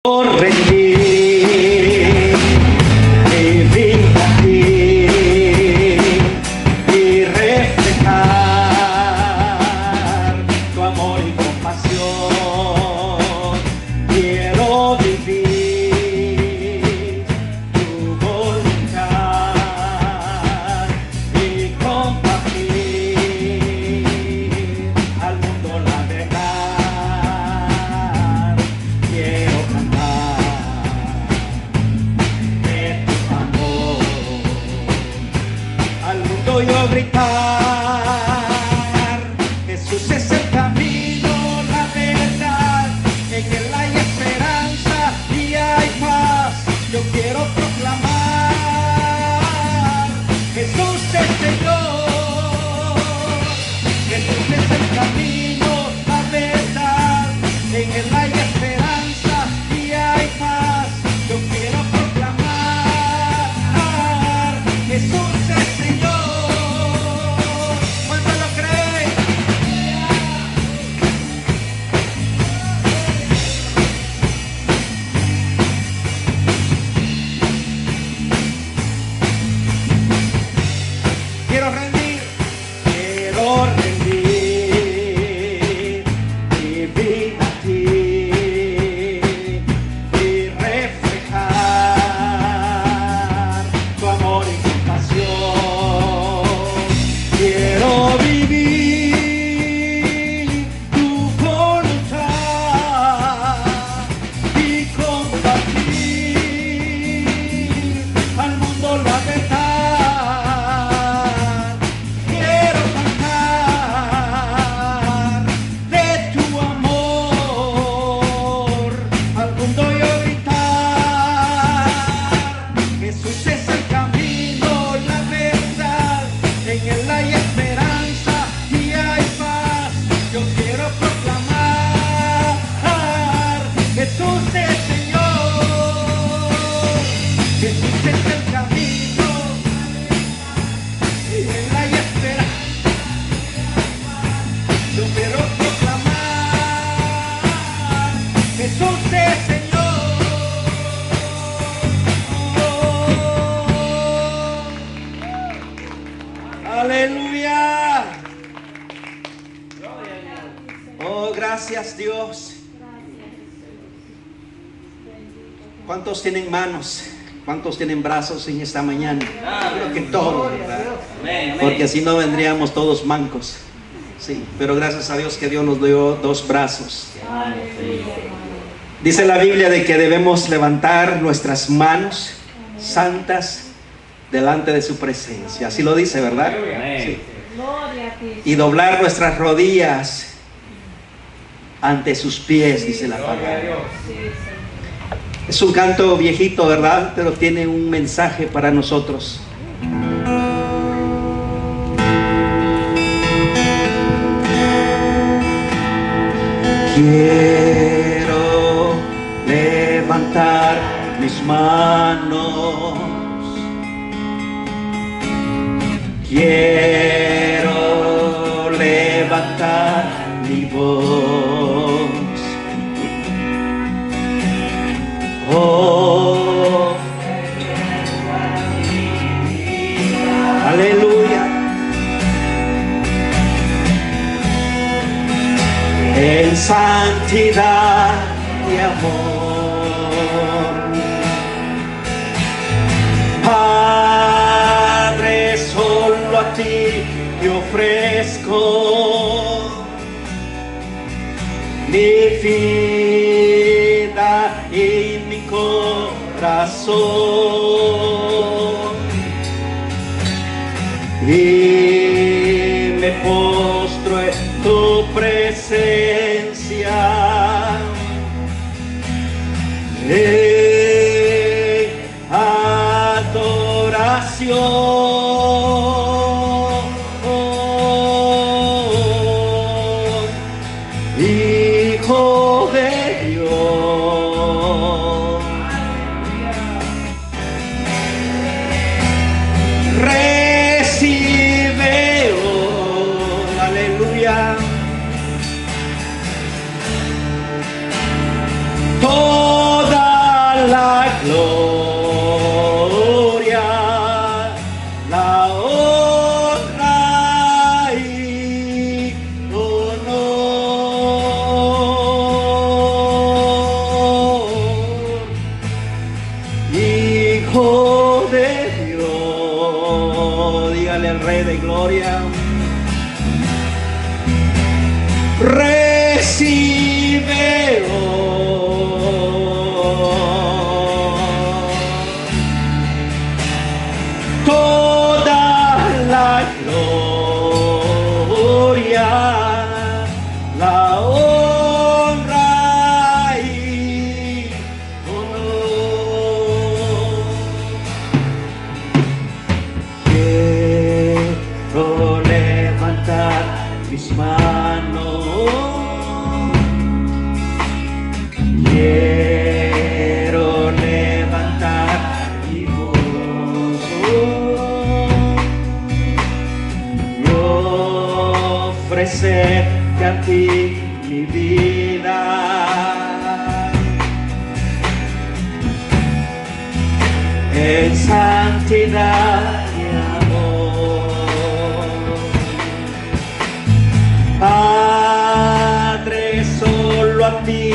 Rendí mi vida a ti y reflejar tu amor y compasión. Quiero vivir tu voluntad y compartir al mundo la verdad. Quiero yo gritar, Jesús es el camino, la verdad, en Él hay esperanza y hay paz. Yo quiero proclamar, Jesús es Señor, Jesús es el camino, la verdad, en Él hay esperanza y hay paz. Yo quiero proclamar, Jesús es Señor. Quiero rendir mi vida a ti y reflejar tu amor y compasión. Quiero vivir tu voluntad y compartir al mundo la verdad. Jesús es Señor, Jesús es el camino, y en Él hay esperanza. Yo quiero proclamar, Jesús es Señor. Aleluya. Oh, gracias Dios. ¿Cuántos tienen manos? ¿Cuántos tienen brazos en esta mañana? Creo que todos, ¿verdad? Porque si no vendríamos todos mancos. Sí, pero gracias a Dios que Dios nos dio dos brazos. Dice la Biblia de que debemos levantar nuestras manos santas delante de su presencia. Así lo dice, ¿verdad? Sí. Y doblar nuestras rodillas ante sus pies, dice la palabra. Es un canto viejito, ¿verdad? Pero tiene un mensaje para nosotros. Quiero levantar mis manos. Quiero levantar mi voz. Oh, aleluya. En santidad y amor, Padre, solo a ti te ofrezco mi vida y mi corazón, y me postro en tu presencia en adoración. Hijo de Dios, recibe hoy, aleluya, toda Rey de Gloria. Recibe toda la gloria, la honra y honor. Quiero levantar mis manos, quiero levantar mi voz y ofrecerte a ti mi vida. En santidad y amor, Padre, solo a ti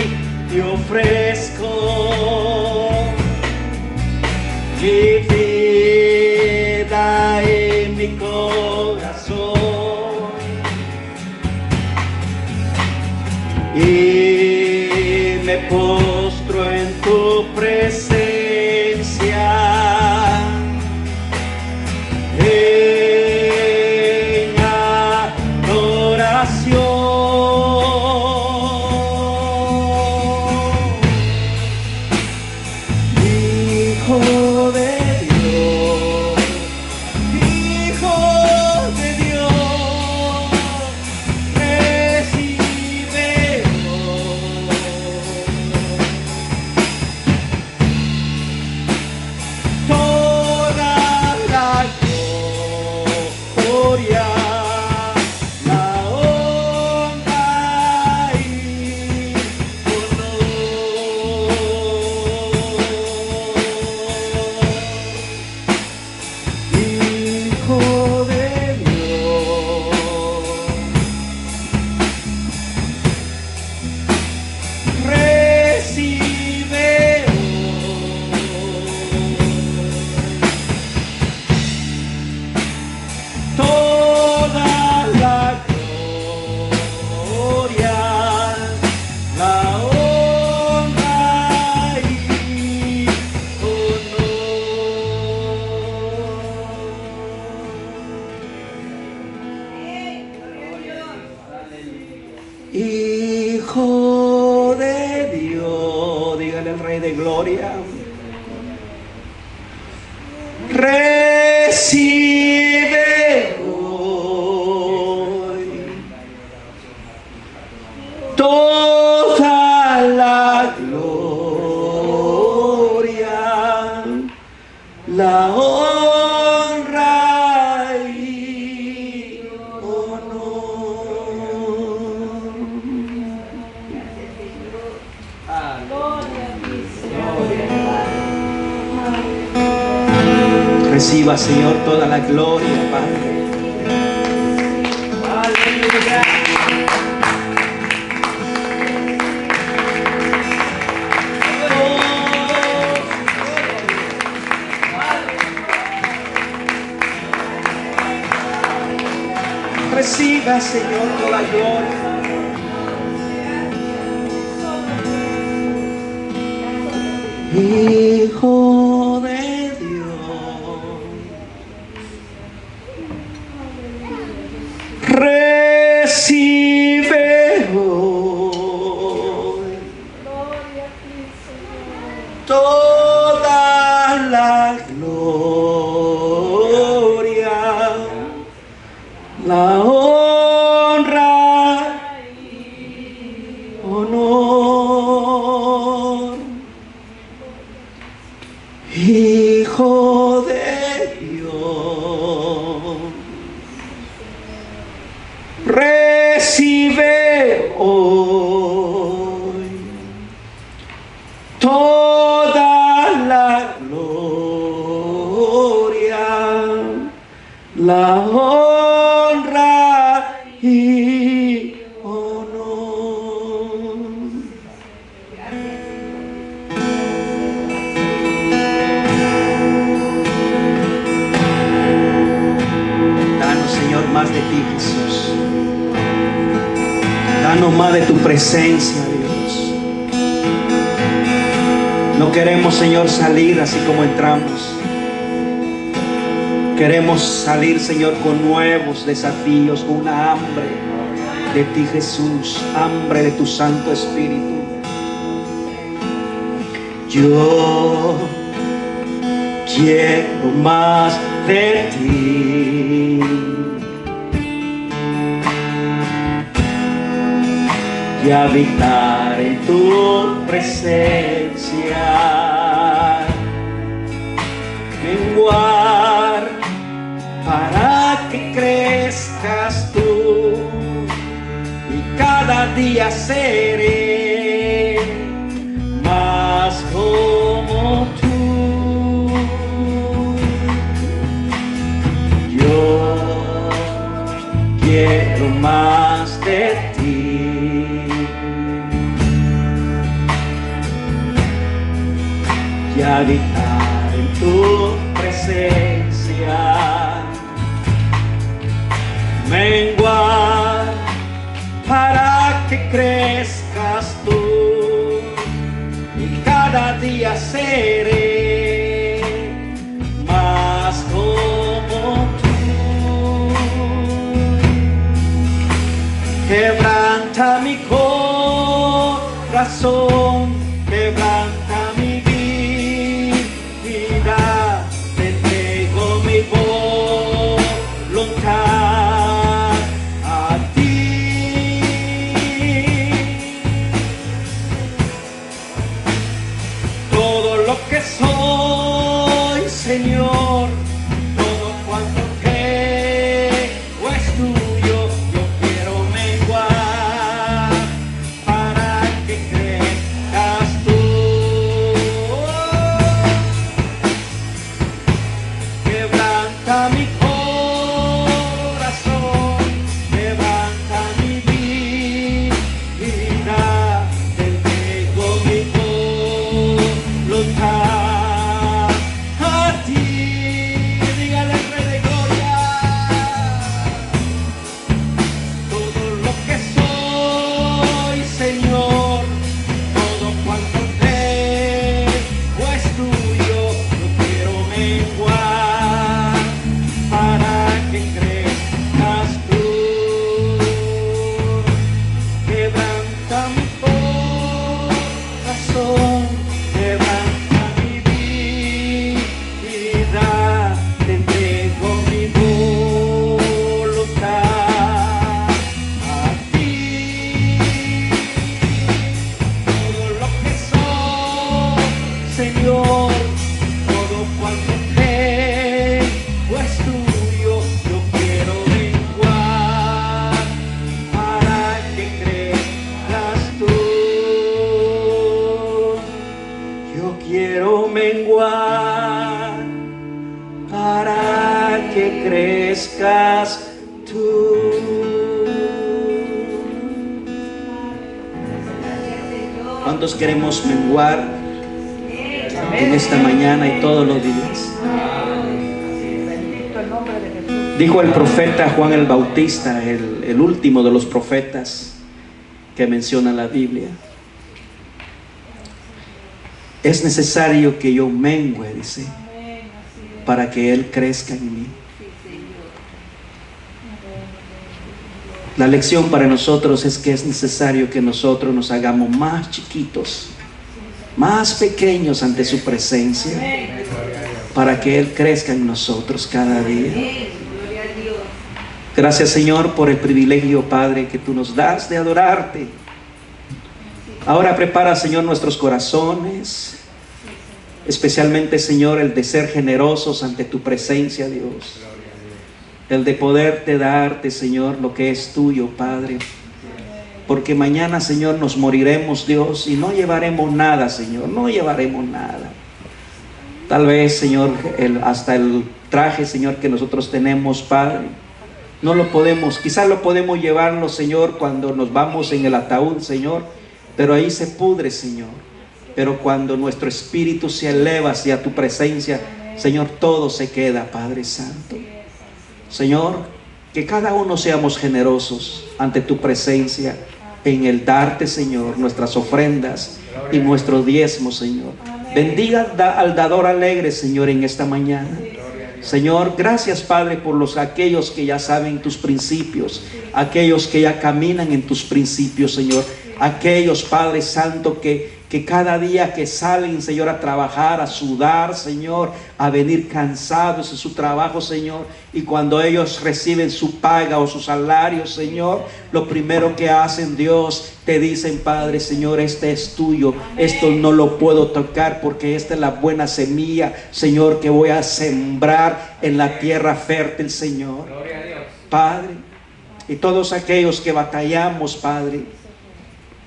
te ofrezco mi vida y mi corazón, y me postro en tu presencia. Hijo de Dios, dígale al Rey de Gloria, recibe hoy toda la gloria, la honra y honor. Reciba, Señor, toda la gloria, Padre. Aleluya. Reciba, Señor, toda la gloria. Hijo de Dios, recibe hoy toda la gloria, la honra y honor. Hijo de Dios, recibe hoy toda la gloria, la honra y honor. presencia, Dios. No queremos, Señor, salir así como entramos. Queremos salir, Señor, con nuevos desafíos, con una hambre de ti, Jesús, hambre de tu Santo Espíritu. Yo quiero más de ti. Y habitar en tu presencia, menguar para que crezcas tú, y cada día seré más como tú. Yo quiero más de ti. Y habitar en tu presencia, menguar para que crezcas tú, y cada día seré más como tú. Quebranta mi corazón, quebranta mi vida, te entrego mi voluntad a ti. Todo lo que soy, Señor, todo cuanto creo es tuyo. Yo quiero menguar para que crezcas tú. Quebranta mi corazón, quebranta mi vida, te entrego mi voluntad a ti. Dígale al Rey de Gloria, todo lo que soy, Señor, todo cuanto creo es tuyo. Yo quiero menguar para que crezcas tú. Quebranta mi corazón, quebranta mi vida, te entrego mi voluntad a ti. Todo lo que soy, Señor, todo cuanto creo es tuyo. Yo quiero menguar para que crezcas tú. Yo quiero menguar para que crezcas tú. ¿Cuántos queremos menguar en esta mañana y todos los días? Dijo el profeta Juan el Bautista, el último de los profetas que menciona la Biblia: es necesario que yo mengue, dice, para que Él crezca en mí. La lección para nosotros es que es necesario que nosotros nos hagamos más chiquitos, más pequeños ante su presencia, para que Él crezca en nosotros cada día. Gracias, Señor, por el privilegio, Padre, que tú nos das de adorarte. Ahora prepara, Señor, nuestros corazones, especialmente, Señor, el de ser generosos ante tu presencia, Dios. El de poderte darte, Señor, lo que es tuyo, Padre. Porque mañana, Señor, nos moriremos, Dios, y no llevaremos nada, Señor, no llevaremos nada. Tal vez, Señor, hasta el traje, Señor, que nosotros tenemos, Padre, no lo podemos, quizás lo podemos llevarlo, Señor, cuando nos vamos en el ataúd, Señor, pero ahí se pudre, Señor. Pero cuando nuestro espíritu se eleva hacia tu presencia, Señor, todo se queda, Padre Santo. Señor, que cada uno seamos generosos ante tu presencia, en el darte, Señor, nuestras ofrendas y nuestros diezmos, Señor. Bendiga al dador alegre, Señor, en esta mañana. Señor, gracias, Padre, por aquellos que ya saben tus principios, aquellos que ya caminan en tus principios, Señor. Aquellos, Padre Santo, que cada día que salen, Señor, a trabajar, a sudar, Señor, a venir cansados de su trabajo, Señor, y cuando ellos reciben su paga o su salario, Señor, lo primero que hacen, Dios, te dicen, Padre, Señor, este es tuyo, esto no lo puedo tocar porque esta es la buena semilla, Señor, que voy a sembrar en la tierra fértil, Señor. Padre, y todos aquellos que batallamos, Padre,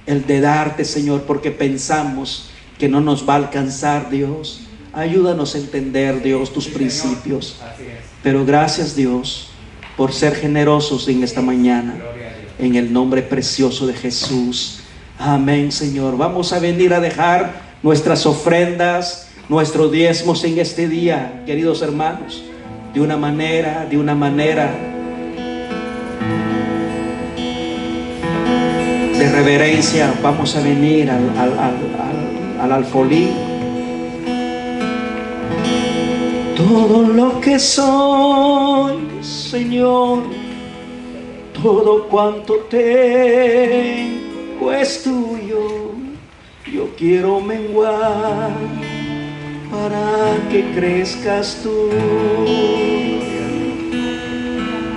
el de darte, Señor, porque pensamos que no nos va a alcanzar, Dios. Ayúdanos a entender, Dios, tus principios. Pero gracias, Dios, por ser generosos en esta mañana. En el nombre precioso de Jesús. Amén, Señor. Vamos a venir a dejar nuestras ofrendas, nuestros diezmos en este día, queridos hermanos. De una manera de reverencia, vamos a venir al alfolí. Todo lo que soy, Señor, todo cuanto tengo es tuyo. Yo quiero menguar para que crezcas tú.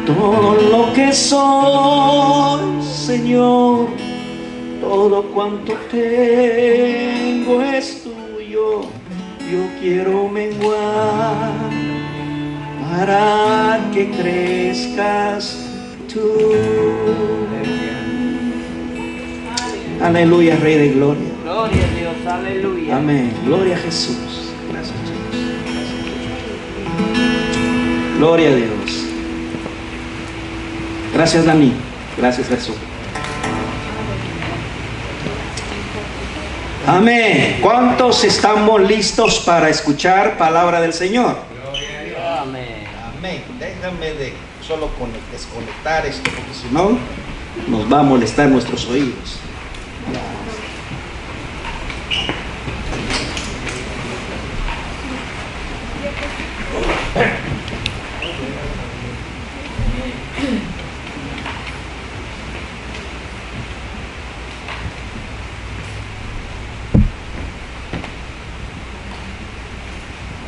Todo lo que soy, Señor, todo cuanto tengo es tuyo. Yo quiero menguar para que crezcas tú. Aleluya, Rey de Gloria. Gloria a Dios, aleluya. Amén. Gloria a Jesús. Gracias, Jesús. Gloria a Dios. Gracias, Dani. Gracias, Jesús. Amén. ¿Cuántos estamos listos para escuchar palabra del Señor? Amén. Amén. Déjame solo desconectar esto, porque si no nos va a molestar nuestros oídos.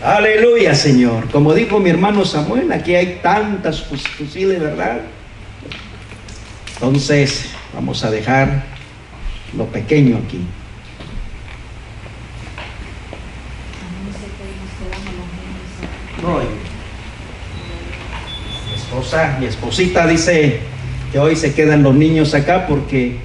Aleluya, Señor. Como dijo mi hermano Samuel, aquí hay tantas fusiles, ¿verdad? Entonces, vamos a dejar lo pequeño aquí. No, mi esposita dice que hoy se quedan los niños acá porque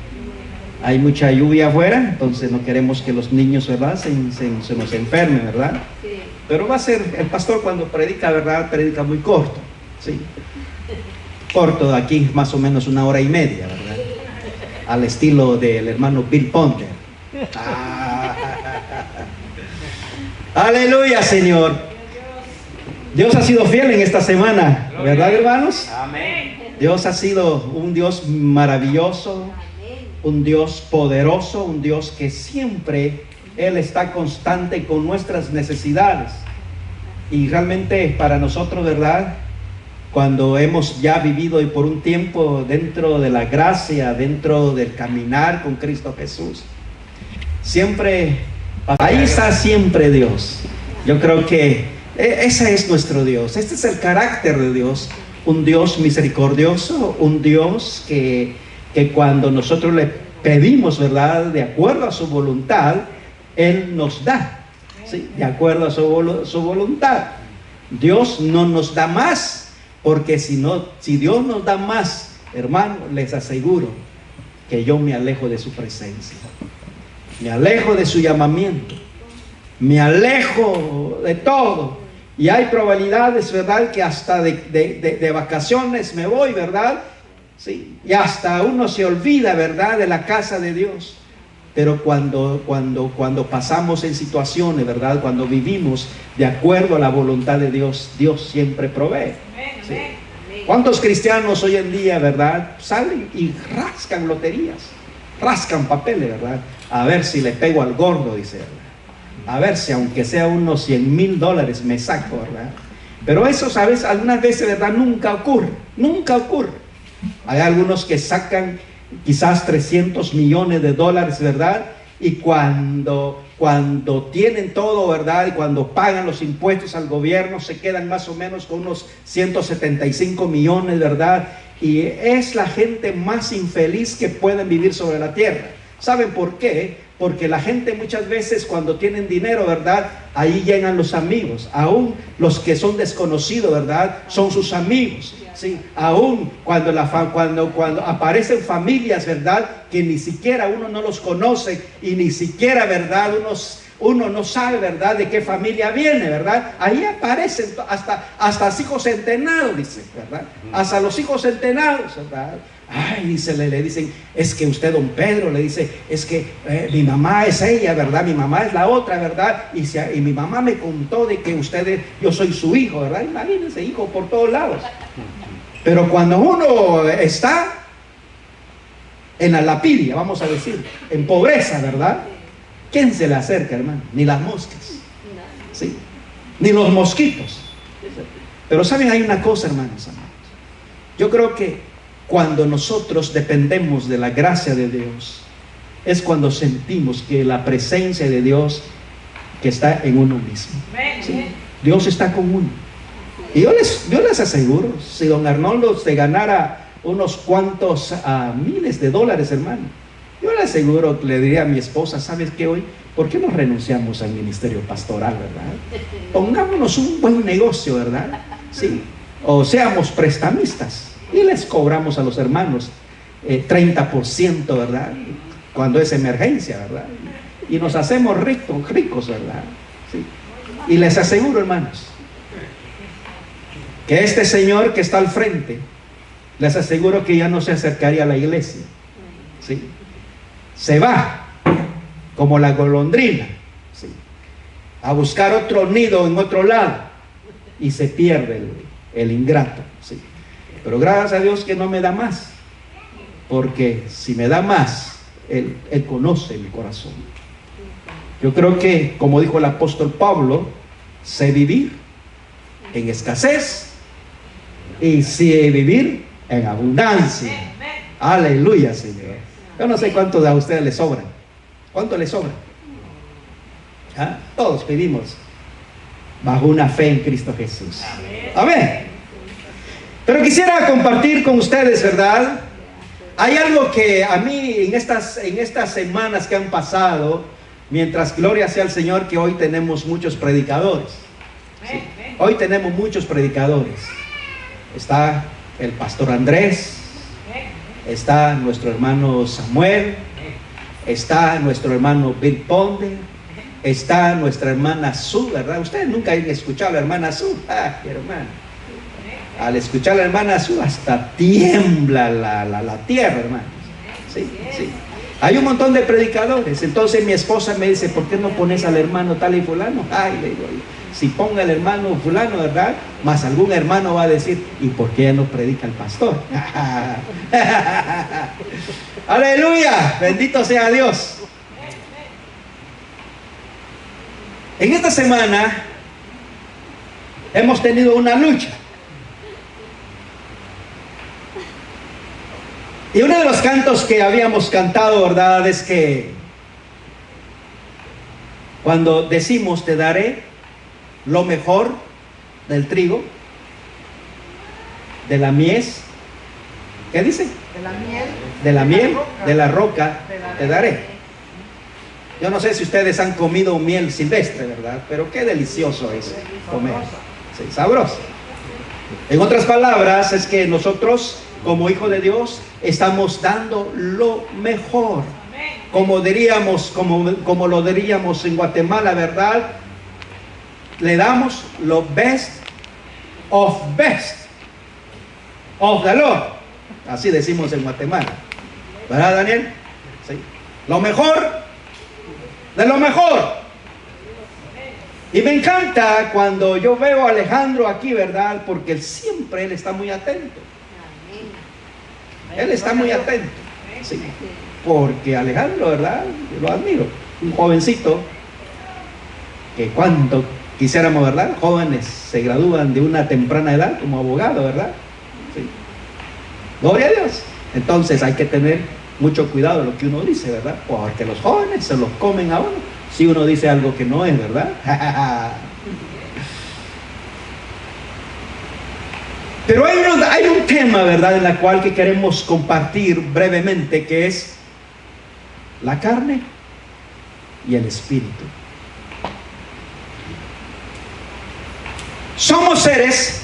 hay mucha lluvia afuera, entonces no queremos que los niños, ¿verdad?, se nos enfermen, ¿verdad? Sí. Pero va a ser, el pastor cuando predica, ¿verdad?, predica muy corto, ¿sí? Corto, aquí más o menos 1 hora y media, ¿verdad? Al estilo del hermano Bill Ponter. Aleluya, Señor. Dios ha sido fiel en esta semana, ¿verdad, hermanos? Amén. Dios ha sido un Dios maravilloso, un Dios poderoso, un Dios que siempre Él está constante con nuestras necesidades. Y realmente para nosotros, ¿verdad?, cuando hemos ya vivido y por un tiempo dentro de la gracia, dentro del caminar con Cristo Jesús, siempre, ahí está siempre Dios. Yo creo que ese es nuestro Dios, este es el carácter de Dios, un Dios misericordioso, un Dios que cuando nosotros le pedimos, ¿verdad?, de acuerdo a su voluntad, Él nos da, ¿sí?, de acuerdo a su voluntad. Dios no nos da más, porque si Dios nos da más, hermano, les aseguro que yo me alejo de su presencia, me alejo de su llamamiento, me alejo de todo. Y hay probabilidades, ¿verdad?, que hasta de vacaciones me voy, ¿verdad? Sí, y hasta uno se olvida, ¿verdad?, de la casa de Dios. Pero cuando pasamos en situaciones, ¿verdad?, cuando vivimos de acuerdo a la voluntad de Dios, Dios siempre provee. ¿Sí? ¿Cuántos cristianos hoy en día, verdad, salen y rascan loterías? rascan papeles, ¿verdad? A ver si le pego al gordo, dice, ¿verdad? A ver si aunque sea unos $100,000 me saco, ¿verdad? Pero eso, ¿sabes? Algunas veces, ¿verdad? Nunca ocurre, nunca ocurre. Hay algunos que sacan quizás $300 millones, ¿verdad? Y cuando tienen todo, ¿verdad? Y cuando pagan los impuestos al gobierno, se quedan más o menos con unos 175 millones, ¿verdad? Y es la gente más infeliz que pueden vivir sobre la tierra. ¿Saben por qué? Porque la gente muchas veces cuando tienen dinero, ¿verdad? Ahí llegan los amigos, aún los que son desconocidos, ¿verdad? Son sus amigos, ¿sí? Aún cuando aparecen familias, ¿verdad? Que ni siquiera uno no los conoce y ni siquiera, ¿verdad? Uno no sabe, ¿verdad? De qué familia viene, ¿verdad? Ahí aparecen hasta hijos centenados, dice, ¿verdad? Hasta los hijos centenados, ¿verdad? Ay, dice, le dicen, es que usted, don Pedro, le dice, es que mi mamá es ella, ¿verdad? Mi mamá es la otra, ¿verdad? Y mi mamá me contó de que yo soy su hijo, ¿verdad? Imagínense, hijo por todos lados. Pero cuando uno está en la lapidia, vamos a decir, en pobreza, ¿verdad? ¿Quién se le acerca, hermano? Ni las moscas, ¿sí? Ni los mosquitos. Pero ¿saben? Hay una cosa, hermanos. Yo creo que cuando nosotros dependemos de la gracia de Dios, es cuando sentimos que la presencia de Dios que está en uno mismo, ¿sí? Dios está con uno. Y yo les aseguro, si don Arnoldo se ganara unos cuantos miles de dólares, hermano, yo le aseguro que le diría a mi esposa, ¿sabes qué hoy? ¿Por qué no renunciamos al ministerio pastoral, verdad? Pongámonos un buen negocio, ¿verdad? Sí. O seamos prestamistas y les cobramos a los hermanos 30%, ¿verdad? Cuando es emergencia, ¿verdad? Y nos hacemos ricos, ¿verdad? Sí. Y les aseguro, hermanos, que este señor que está al frente, les aseguro que ya no se acercaría a la iglesia, ¿sí? Se va como la golondrina, ¿sí? A buscar otro nido en otro lado y se pierde el ingrato, ¿sí? Pero gracias a Dios que no me da más, porque si me da más, Él conoce mi corazón. Yo creo que, como dijo el apóstol Pablo, sé vivir en escasez y sé vivir en abundancia. Aleluya, Señor. Yo no sé cuántos de ustedes les sobran. ¿Cuánto les sobra? ¿Ah? Todos vivimos bajo una fe en Cristo Jesús. Amén. Pero quisiera compartir con ustedes, ¿verdad? Hay algo que a mí en estas semanas que han pasado, mientras gloria sea al Señor, que hoy tenemos muchos predicadores. ¿Sí? Hoy tenemos muchos predicadores. Está el pastor Andrés, está nuestro hermano Samuel, está nuestro hermano Bill Ponde, está nuestra hermana Sue, ¿verdad? Ustedes nunca han escuchado a la hermana Sue. ¡Ah, qué hermana! Al escuchar a la hermana Sue hasta tiembla la tierra, hermanos. Sí, sí. Hay un montón de predicadores. Entonces mi esposa me dice, ¿por qué no pones al hermano tal y fulano? Ay, le digo, si ponga el hermano fulano, ¿verdad? Más algún hermano va a decir, ¿y por qué no predica el pastor? Aleluya, bendito sea Dios. En esta semana hemos tenido una lucha. Y uno de los cantos que habíamos cantado, ¿verdad? Es que cuando decimos te daré lo mejor del trigo, de la mies, ¿qué dice? De la miel. De la miel, de la roca, te daré. Yo no sé si ustedes han comido miel silvestre, ¿verdad? Pero qué delicioso es comer. Sí, sabroso. En otras palabras, es que nosotros, como hijos de Dios, estamos dando lo mejor. Como lo diríamos en Guatemala, ¿verdad? Le damos lo best of the Lord. Así decimos en Guatemala, ¿verdad, Daniel? Sí. Lo mejor de lo mejor. Y me encanta cuando yo veo a Alejandro aquí, ¿verdad? Porque él está muy atento. Él está muy atento. Sí. porque Alejandro, ¿verdad? Yo lo admiro. Un jovencito que cuánto quisiéramos, ¿verdad? Jóvenes se gradúan de una temprana edad como abogado, ¿verdad? Sí. Gloria a Dios. Entonces hay que tener mucho cuidado de lo que uno dice, ¿verdad? Porque los jóvenes se los comen a uno si uno dice algo que no es, ¿verdad? Pero hay un tema, ¿verdad?, en la cual que queremos compartir brevemente, que es la carne y el espíritu. Somos seres,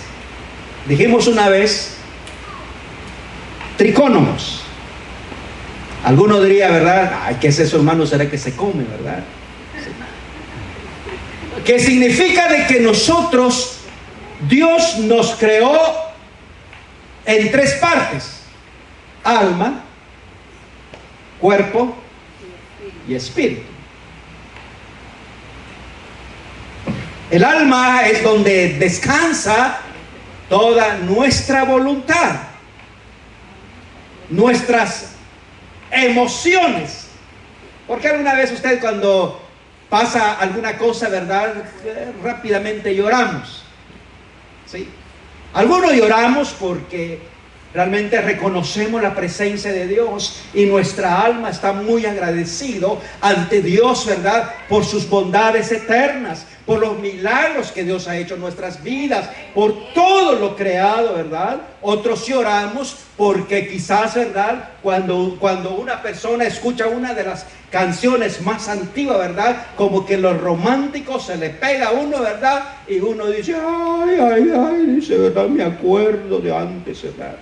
dijimos una vez, tricónomos. Alguno diría, ¿verdad? Ay, ¿qué es eso, hermano? ¿Será que se come, verdad? Sí. Que significa de que nosotros, Dios nos creó en tres partes: alma, cuerpo y espíritu. El alma es donde descansa toda nuestra voluntad, nuestras emociones. Porque alguna vez usted, cuando pasa alguna cosa, ¿verdad?, rápidamente lloramos, ¿sí? Algunos lloramos porque realmente reconocemos la presencia de Dios y nuestra alma está muy agradecido ante Dios, ¿verdad?, por sus bondades eternas, por los milagros que Dios ha hecho en nuestras vidas, por todo lo creado, ¿verdad? Otros lloramos porque quizás, ¿verdad?, cuando una persona escucha una de las canciones más antiguas, ¿verdad?, como que los románticos se le pega a uno, ¿verdad?, y uno dice, ay, ay, ay, dice, ¿verdad?, me acuerdo de antes, ¿verdad?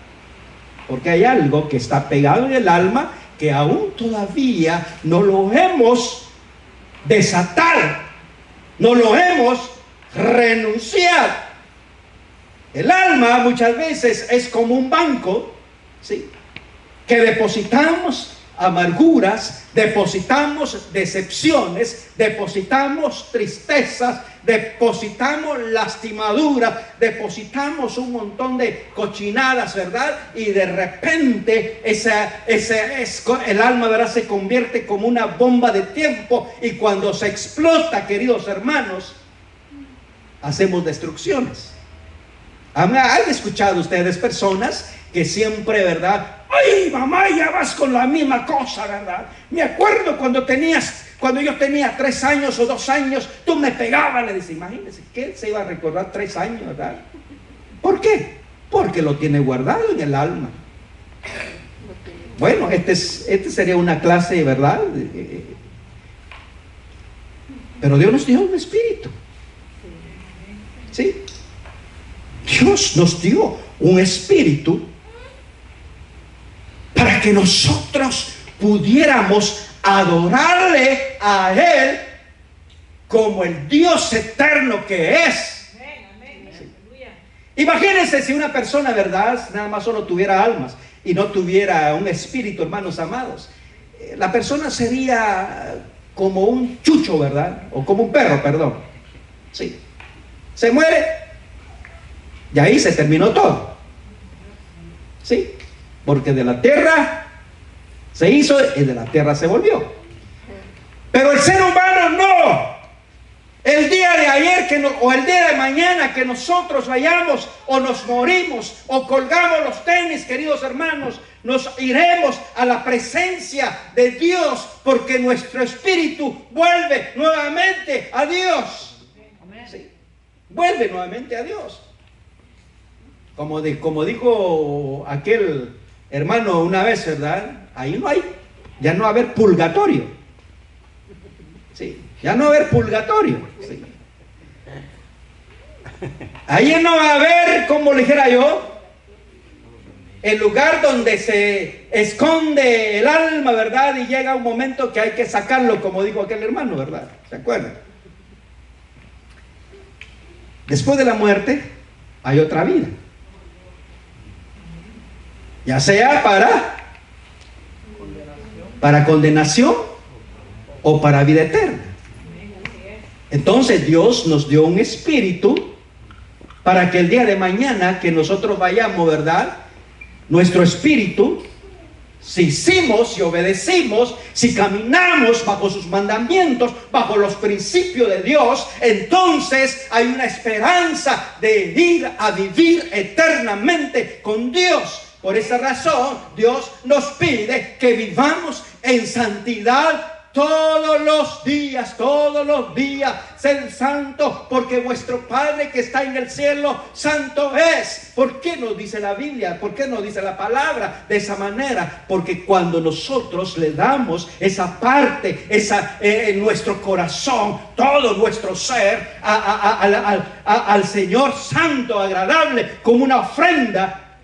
Porque hay algo que está pegado en el alma que aún todavía no lo hemos desatado, no lo hemos renunciado. El alma muchas veces es como un banco, ¿sí?, que depositamos amarguras, depositamos decepciones, depositamos tristezas, depositamos lastimaduras, depositamos un montón de cochinadas, ¿verdad? Y de repente el alma, ¿verdad?, se convierte como una bomba de tiempo, y cuando se explota, queridos hermanos, hacemos destrucciones. ¿Han escuchado ustedes personas que siempre, ¿verdad? Ay, mamá, ya vas con la misma cosa, ¿verdad? Me acuerdo cuando yo tenía 3 años o 2 años, tú me pegabas. Le dice, imagínense, ¿qué se iba a recordar 3 años, verdad? ¿Por qué? Porque lo tiene guardado en el alma. Bueno, este sería una clase, ¿verdad? Pero Dios nos dio un espíritu, ¿sí? Dios nos dio un espíritu para que nosotros pudiéramos adorarle a Él como el Dios eterno que es. Sí. Imagínense si una persona, ¿verdad?, nada más solo tuviera almas y no tuviera un espíritu, hermanos amados. La persona sería como un chucho, ¿verdad? O como un perro, perdón. Sí. Se muere y ahí se terminó todo. Sí. Porque de la tierra se hizo y de la tierra se volvió. Pero el ser humano no. El día de ayer o el día de mañana que nosotros vayamos o nos morimos o colgamos los tenis, queridos hermanos, nos iremos a la presencia de Dios, porque nuestro espíritu vuelve nuevamente a Dios. ¿Sí? Vuelve nuevamente a Dios. Como dijo aquel hermano una vez, ¿verdad? Ahí ya no va a haber purgatorio. Sí, ya no va a haber purgatorio. Sí. Ahí no va a haber, como le dijera yo, el lugar donde se esconde el alma, ¿verdad? Y llega un momento que hay que sacarlo, como dijo aquel hermano, ¿verdad? ¿Se acuerdan? Después de la muerte hay otra vida. Ya sea para condenación o para vida eterna. Entonces Dios nos dio un espíritu para que el día de mañana que nosotros vayamos, ¿verdad?, nuestro espíritu si hicimos y obedecimos, si caminamos bajo sus mandamientos, bajo los principios de Dios, entonces hay una esperanza de ir a vivir eternamente con Dios. Por esa razón, Dios nos pide que vivamos en santidad todos los días, ser santo, porque vuestro Padre que está en el cielo, santo es. ¿Por qué nos dice la Biblia? ¿Por qué nos dice la palabra de esa manera? Porque cuando nosotros le damos esa parte, en nuestro corazón, todo nuestro ser, al Señor santo, agradable, como una ofrenda,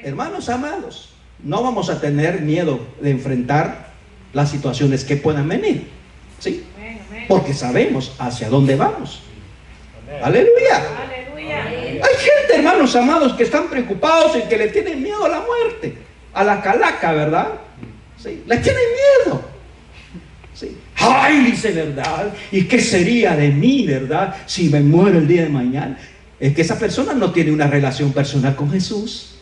hermanos amados, no vamos a tener miedo de enfrentar las situaciones que puedan venir, ¿sí? Porque sabemos hacia dónde vamos. Aleluya. Hay gente, hermanos amados, que están preocupados y que le tienen miedo a la muerte, a la calaca, ¿verdad? ¿Sí? Le tienen miedo. ¿Sí? Ay, dice, ¿verdad? ¿Y qué sería de mí, verdad, si me muero el día de mañana? Es que esa persona no tiene una relación personal con Jesús.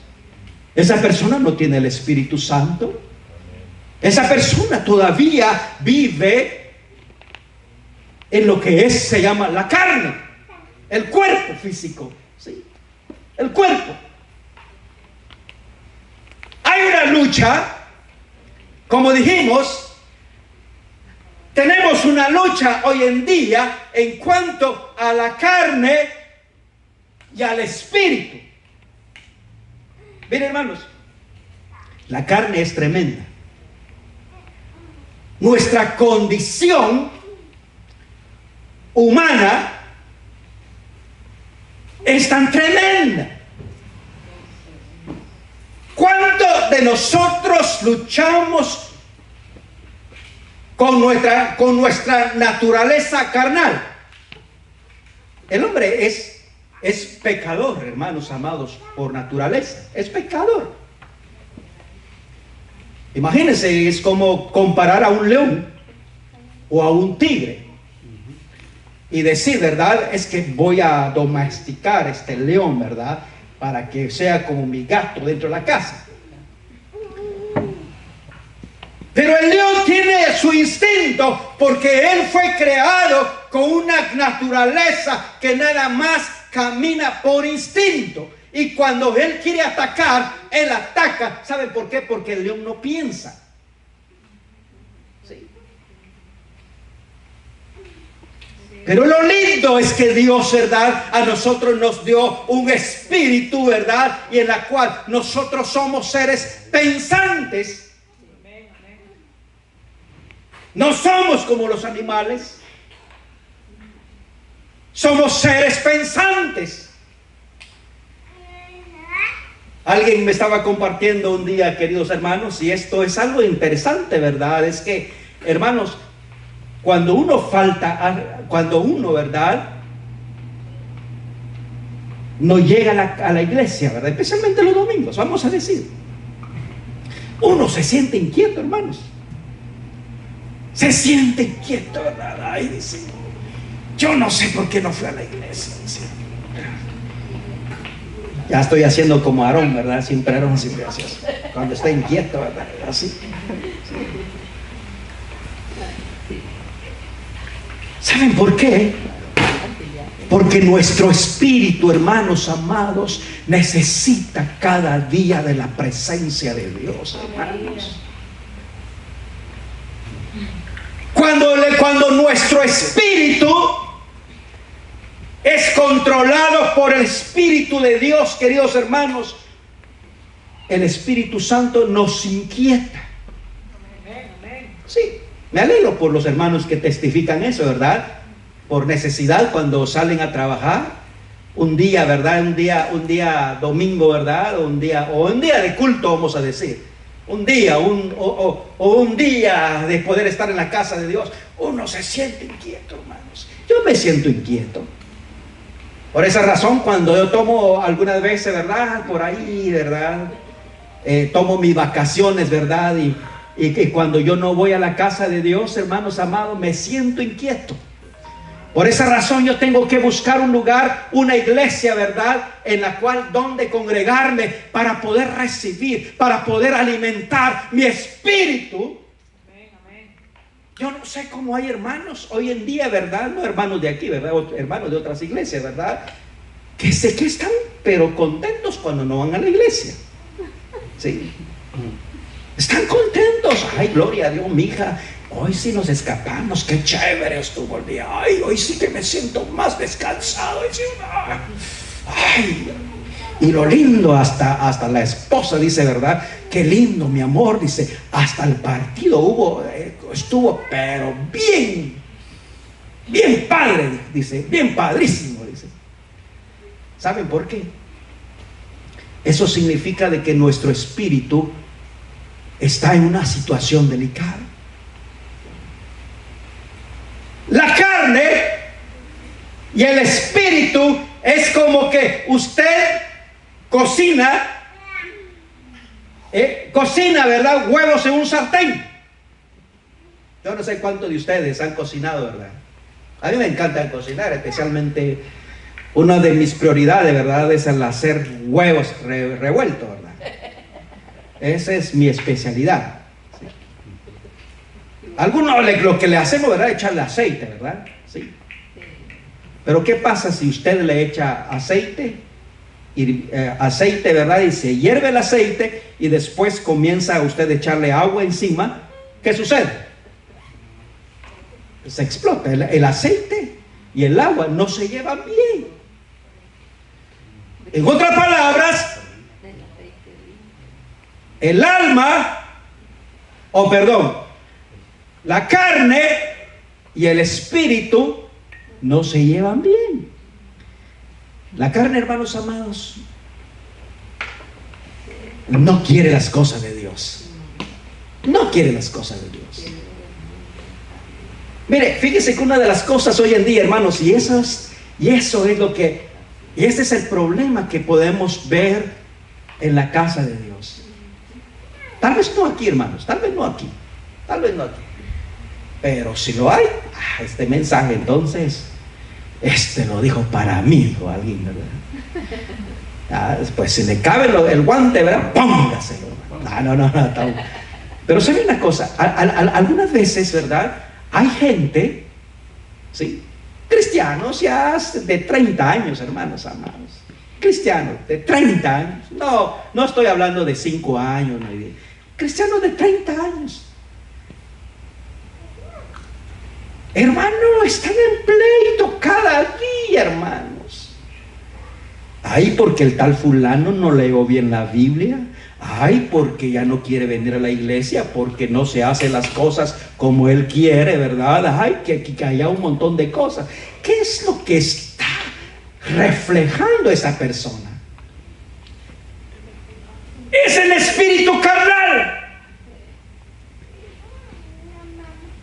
Esa persona no tiene el Espíritu Santo. Esa persona todavía vive en lo que se llama la carne, el cuerpo físico, ¿sí? El cuerpo. Hay una lucha, como dijimos, tenemos una lucha hoy en día en cuanto a la carne y al espíritu. Miren, hermanos, la carne es tremenda. Nuestra condición humana es tan tremenda. ¿Cuántos de nosotros luchamos con nuestra naturaleza carnal? El hombre es pecador, hermanos amados, por naturaleza. Es pecador. Imagínense, es como comparar a un león o a un tigre y decir, ¿verdad? Es que voy a domesticar este león, ¿verdad? Para que sea como mi gato dentro de la casa. Pero el león tiene su instinto porque él fue creado con una naturaleza que nada más camina por instinto. Y cuando él quiere atacar, él ataca. ¿Sabe por qué? Porque el león no piensa. ¿Sí? Pero lo lindo es que Dios, ¿verdad?, a nosotros nos dio un espíritu, ¿verdad?, y en la cual nosotros somos seres pensantes. No somos como los animales. Somos seres pensantes. Alguien me estaba compartiendo un día, queridos hermanos, y esto es algo interesante, ¿verdad? Es que, hermanos, cuando uno, ¿verdad?, no llega a la iglesia, ¿verdad?, especialmente los domingos, vamos a decir, uno se siente inquieto, hermanos. Se siente inquieto, ¿verdad? Ay, dice, yo no sé por qué no fui a la iglesia, dice. Ya estoy haciendo como Aarón, ¿verdad? Siempre Aarón siempre hace eso. Cuando está inquieto, ¿verdad? Así. ¿Saben por qué? Porque nuestro espíritu, hermanos amados, necesita cada día de la presencia de Dios, hermanos. Cuando nuestro espíritu es controlado por el Espíritu de Dios, queridos hermanos, el Espíritu Santo nos inquieta. Sí, me alegro por los hermanos que testifican eso, ¿verdad? Por necesidad, cuando salen a trabajar, un día, ¿verdad? Un día domingo, ¿verdad? O un día de culto, vamos a decir. Un día de poder estar en la casa de Dios, uno se siente inquieto, hermanos. Yo me siento inquieto. Por esa razón, cuando yo tomo algunas veces, ¿verdad?, por ahí, ¿verdad?, tomo mis vacaciones, ¿verdad?, y que cuando yo no voy a la casa de Dios, hermanos amados, me siento inquieto. Por esa razón yo tengo que buscar un lugar, una iglesia, ¿verdad? En la cual donde congregarme para poder recibir, para poder alimentar mi espíritu. Yo no sé cómo hay hermanos hoy en día, ¿verdad? No hermanos de aquí, ¿verdad? Hermanos de otras iglesias, ¿verdad? Que sé que están, pero contentos cuando no van a la iglesia. ¿Sí? Están contentos. Ay, gloria a Dios, mija. Hoy sí nos escapamos, qué chévere estuvo el día. Ay, hoy sí que me siento más descansado. Ay, y lo lindo, hasta la esposa dice, ¿verdad? Qué lindo, mi amor, dice, hasta el partido estuvo, pero bien padre, dice, bien padrísimo, dice. ¿Saben por qué? Eso significa de que nuestro espíritu está en una situación delicada. La carne y el espíritu es como que usted cocina, ¿verdad? Huevos en un sartén. Yo no sé cuántos de ustedes han cocinado, ¿verdad? A mí me encanta cocinar, especialmente una de mis prioridades, ¿verdad? Es el hacer huevos revueltos, ¿verdad? Esa es mi especialidad. ¿Sí? Algunos lo que le hacemos, ¿verdad? Echarle aceite, ¿verdad? Sí. Pero ¿qué pasa si usted le echa aceite, ¿verdad? Y se hierve el aceite y después comienza usted a echarle agua encima? ¿Qué sucede? Se explota. El aceite y el agua no se llevan bien. En otras palabras, el alma, la carne y el espíritu no se llevan bien. La carne, hermanos amados, no quiere las cosas de Dios. No quiere las cosas de Dios. Mire, fíjese que una de las cosas hoy en día, hermanos, y eso es lo que, y este es el problema que podemos ver en la casa de Dios. Tal vez no aquí, hermanos, tal vez no aquí. Pero si lo hay, este mensaje entonces, lo dijo para mí, dijo alguien, ¿verdad? Pues si le cabe el guante, ¿verdad? Póngaselo. No. Pero sabe una cosa, algunas veces, ¿verdad? Hay gente, ¿sí? Cristianos ya de 30 años, hermanos amados. Cristianos de 30 años. No estoy hablando de 5 años, no, cristianos de 30 años. Hermano, están en pleito cada día, hermanos. Ay, porque el tal fulano no leyó bien la Biblia. Ay, porque ya no quiere venir a la iglesia, porque no se hacen las cosas como él quiere, ¿verdad? Ay, que haya un montón de cosas. ¿Qué es lo que está reflejando esa persona? Es el espíritu carnal.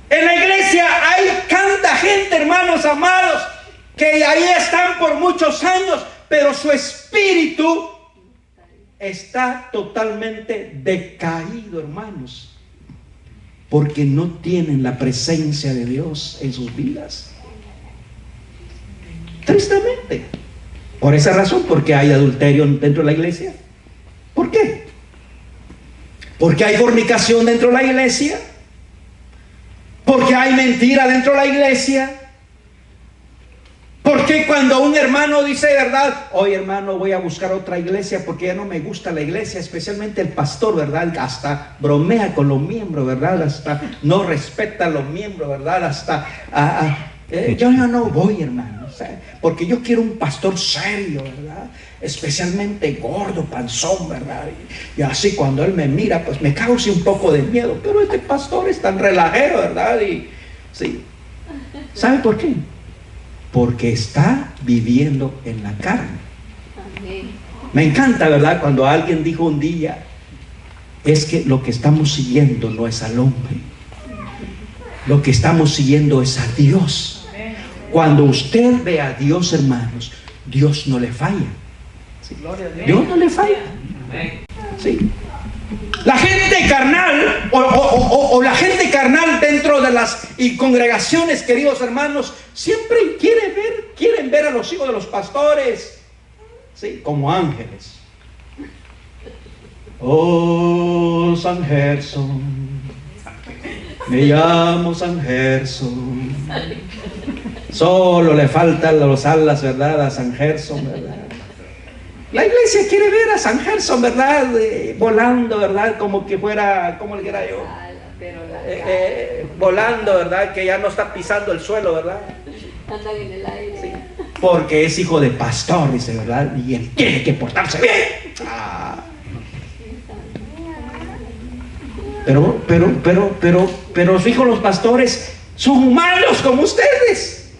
En la iglesia hay tanta gente, hermanos amados, que ahí están por muchos años, pero su espíritu está totalmente decaído, hermanos, porque no tienen la presencia de Dios en sus vidas. Tristemente. Por esa razón, porque hay adulterio dentro de la iglesia. ¿Por qué? Porque hay fornicación dentro de la iglesia. Porque hay mentira dentro de la iglesia. Porque cuando un hermano dice, ¿verdad? Oye, hermano, voy a buscar otra iglesia porque ya no me gusta la iglesia, especialmente el pastor, ¿verdad? Hasta bromea con los miembros, ¿verdad? Hasta no respeta a los miembros, ¿verdad? Hasta yo no voy, hermano, porque yo quiero un pastor serio, ¿verdad? Especialmente gordo, panzón, ¿verdad? Y así cuando él me mira, pues me causa un poco de miedo. Pero este pastor es tan relajero, ¿verdad? Y sí. ¿Sabe por qué? Porque está viviendo en la carne. Me encanta, ¿verdad? Cuando alguien dijo un día, es que lo que estamos siguiendo no es al hombre, lo que estamos siguiendo es a Dios. Cuando usted ve a Dios, hermanos, Dios no le falla. ¿Sí? Dios no le falla. ¿Sí? La gente carnal o la gente carnal dentro de las congregaciones, queridos hermanos, siempre quieren ver a los hijos de los pastores, ¿sí?, como ángeles. Oh, San Gerson, me llamo San Gerson. Solo le faltan los alas, ¿verdad?, a San Gerson, ¿verdad? La iglesia quiere ver a San Gerson, ¿verdad?, volando, ¿verdad?, como que fuera, ¿cómo le dijera yo? Volando, ¿verdad?, que ya no está pisando el suelo, ¿verdad? Andan en el aire. Sí. Porque es hijo de pastor, dice, ¿verdad? Y él tiene que portarse bien. Pero los hijos de los pastores son humanos como ustedes.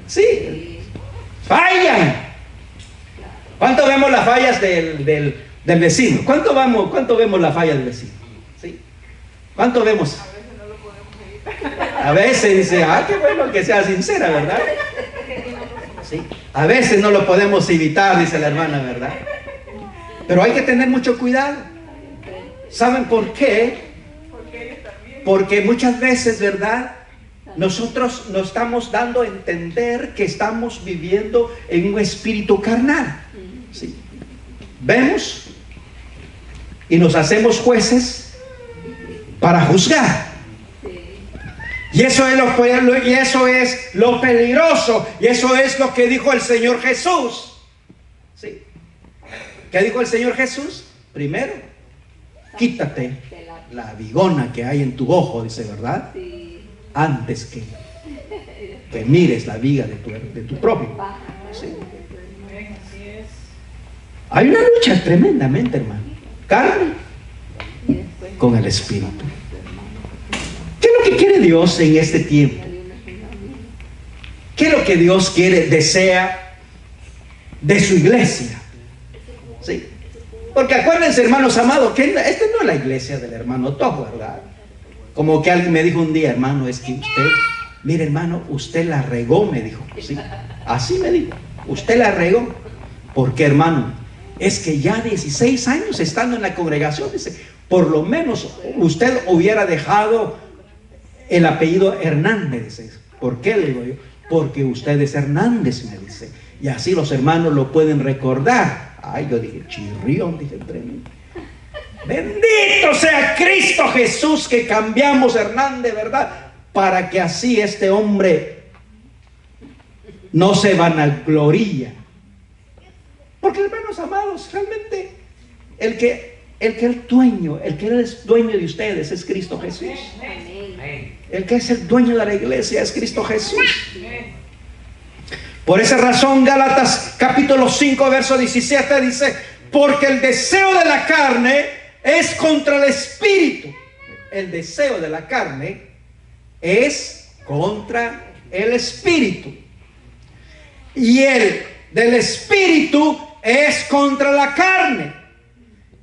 Sí. Fallan. ¿Cuánto vemos las fallas del vecino? ¿Cuánto vemos la falla del vecino? ¿Sí? ¿Cuánto vemos? A veces dice, qué bueno que sea sincera, ¿verdad? ¿Sí? A veces no lo podemos evitar, dice la hermana, ¿verdad? Pero hay que tener mucho cuidado. ¿Saben por qué? Porque muchas veces, ¿verdad?, nosotros nos estamos dando a entender que estamos viviendo en un espíritu carnal. ¿Sí? Vemos y nos hacemos jueces para juzgar. Y eso es lo peligroso. Y eso es lo que dijo el Señor Jesús. ¿Sí? ¿Qué dijo el Señor Jesús? Primero, quítate la bigona que hay en tu ojo, dice, ¿verdad? Antes que mires la viga de tu propio. ¿Sí? Hay una lucha tremendamente, hermano. Carne con el Espíritu. ¿Qué es lo que quiere Dios en este tiempo? ¿Qué es lo que Dios desea de su iglesia? ¿Sí? Porque acuérdense, hermanos amados, que esta no es la iglesia del hermano Tojo, ¿verdad? Como que alguien me dijo un día, hermano, es que usted, mire, hermano, usted la regó, me dijo. ¿Sí? Así me dijo, usted la regó. ¿Por qué, hermano? Es que ya 16 años estando en la congregación, dice, por lo menos usted hubiera dejado el apellido Hernández, dice. ¿Por qué, le digo yo? Porque usted es Hernández, me dice. Y así los hermanos lo pueden recordar. Ay, yo dije, chirrión, dije, tremendo. Bendito sea Cristo Jesús, que cambiamos Hernández, ¿verdad? Para que así este hombre no se vanagloría. Porque, hermanos amados, realmente el que es dueño de ustedes es Cristo Jesús. El que es el dueño de la iglesia es Cristo Jesús. Por esa razón, Gálatas capítulo 5, verso 17 dice, porque el deseo de la carne es contra el espíritu. El deseo de la carne es contra el espíritu. Y el del espíritu es contra la carne.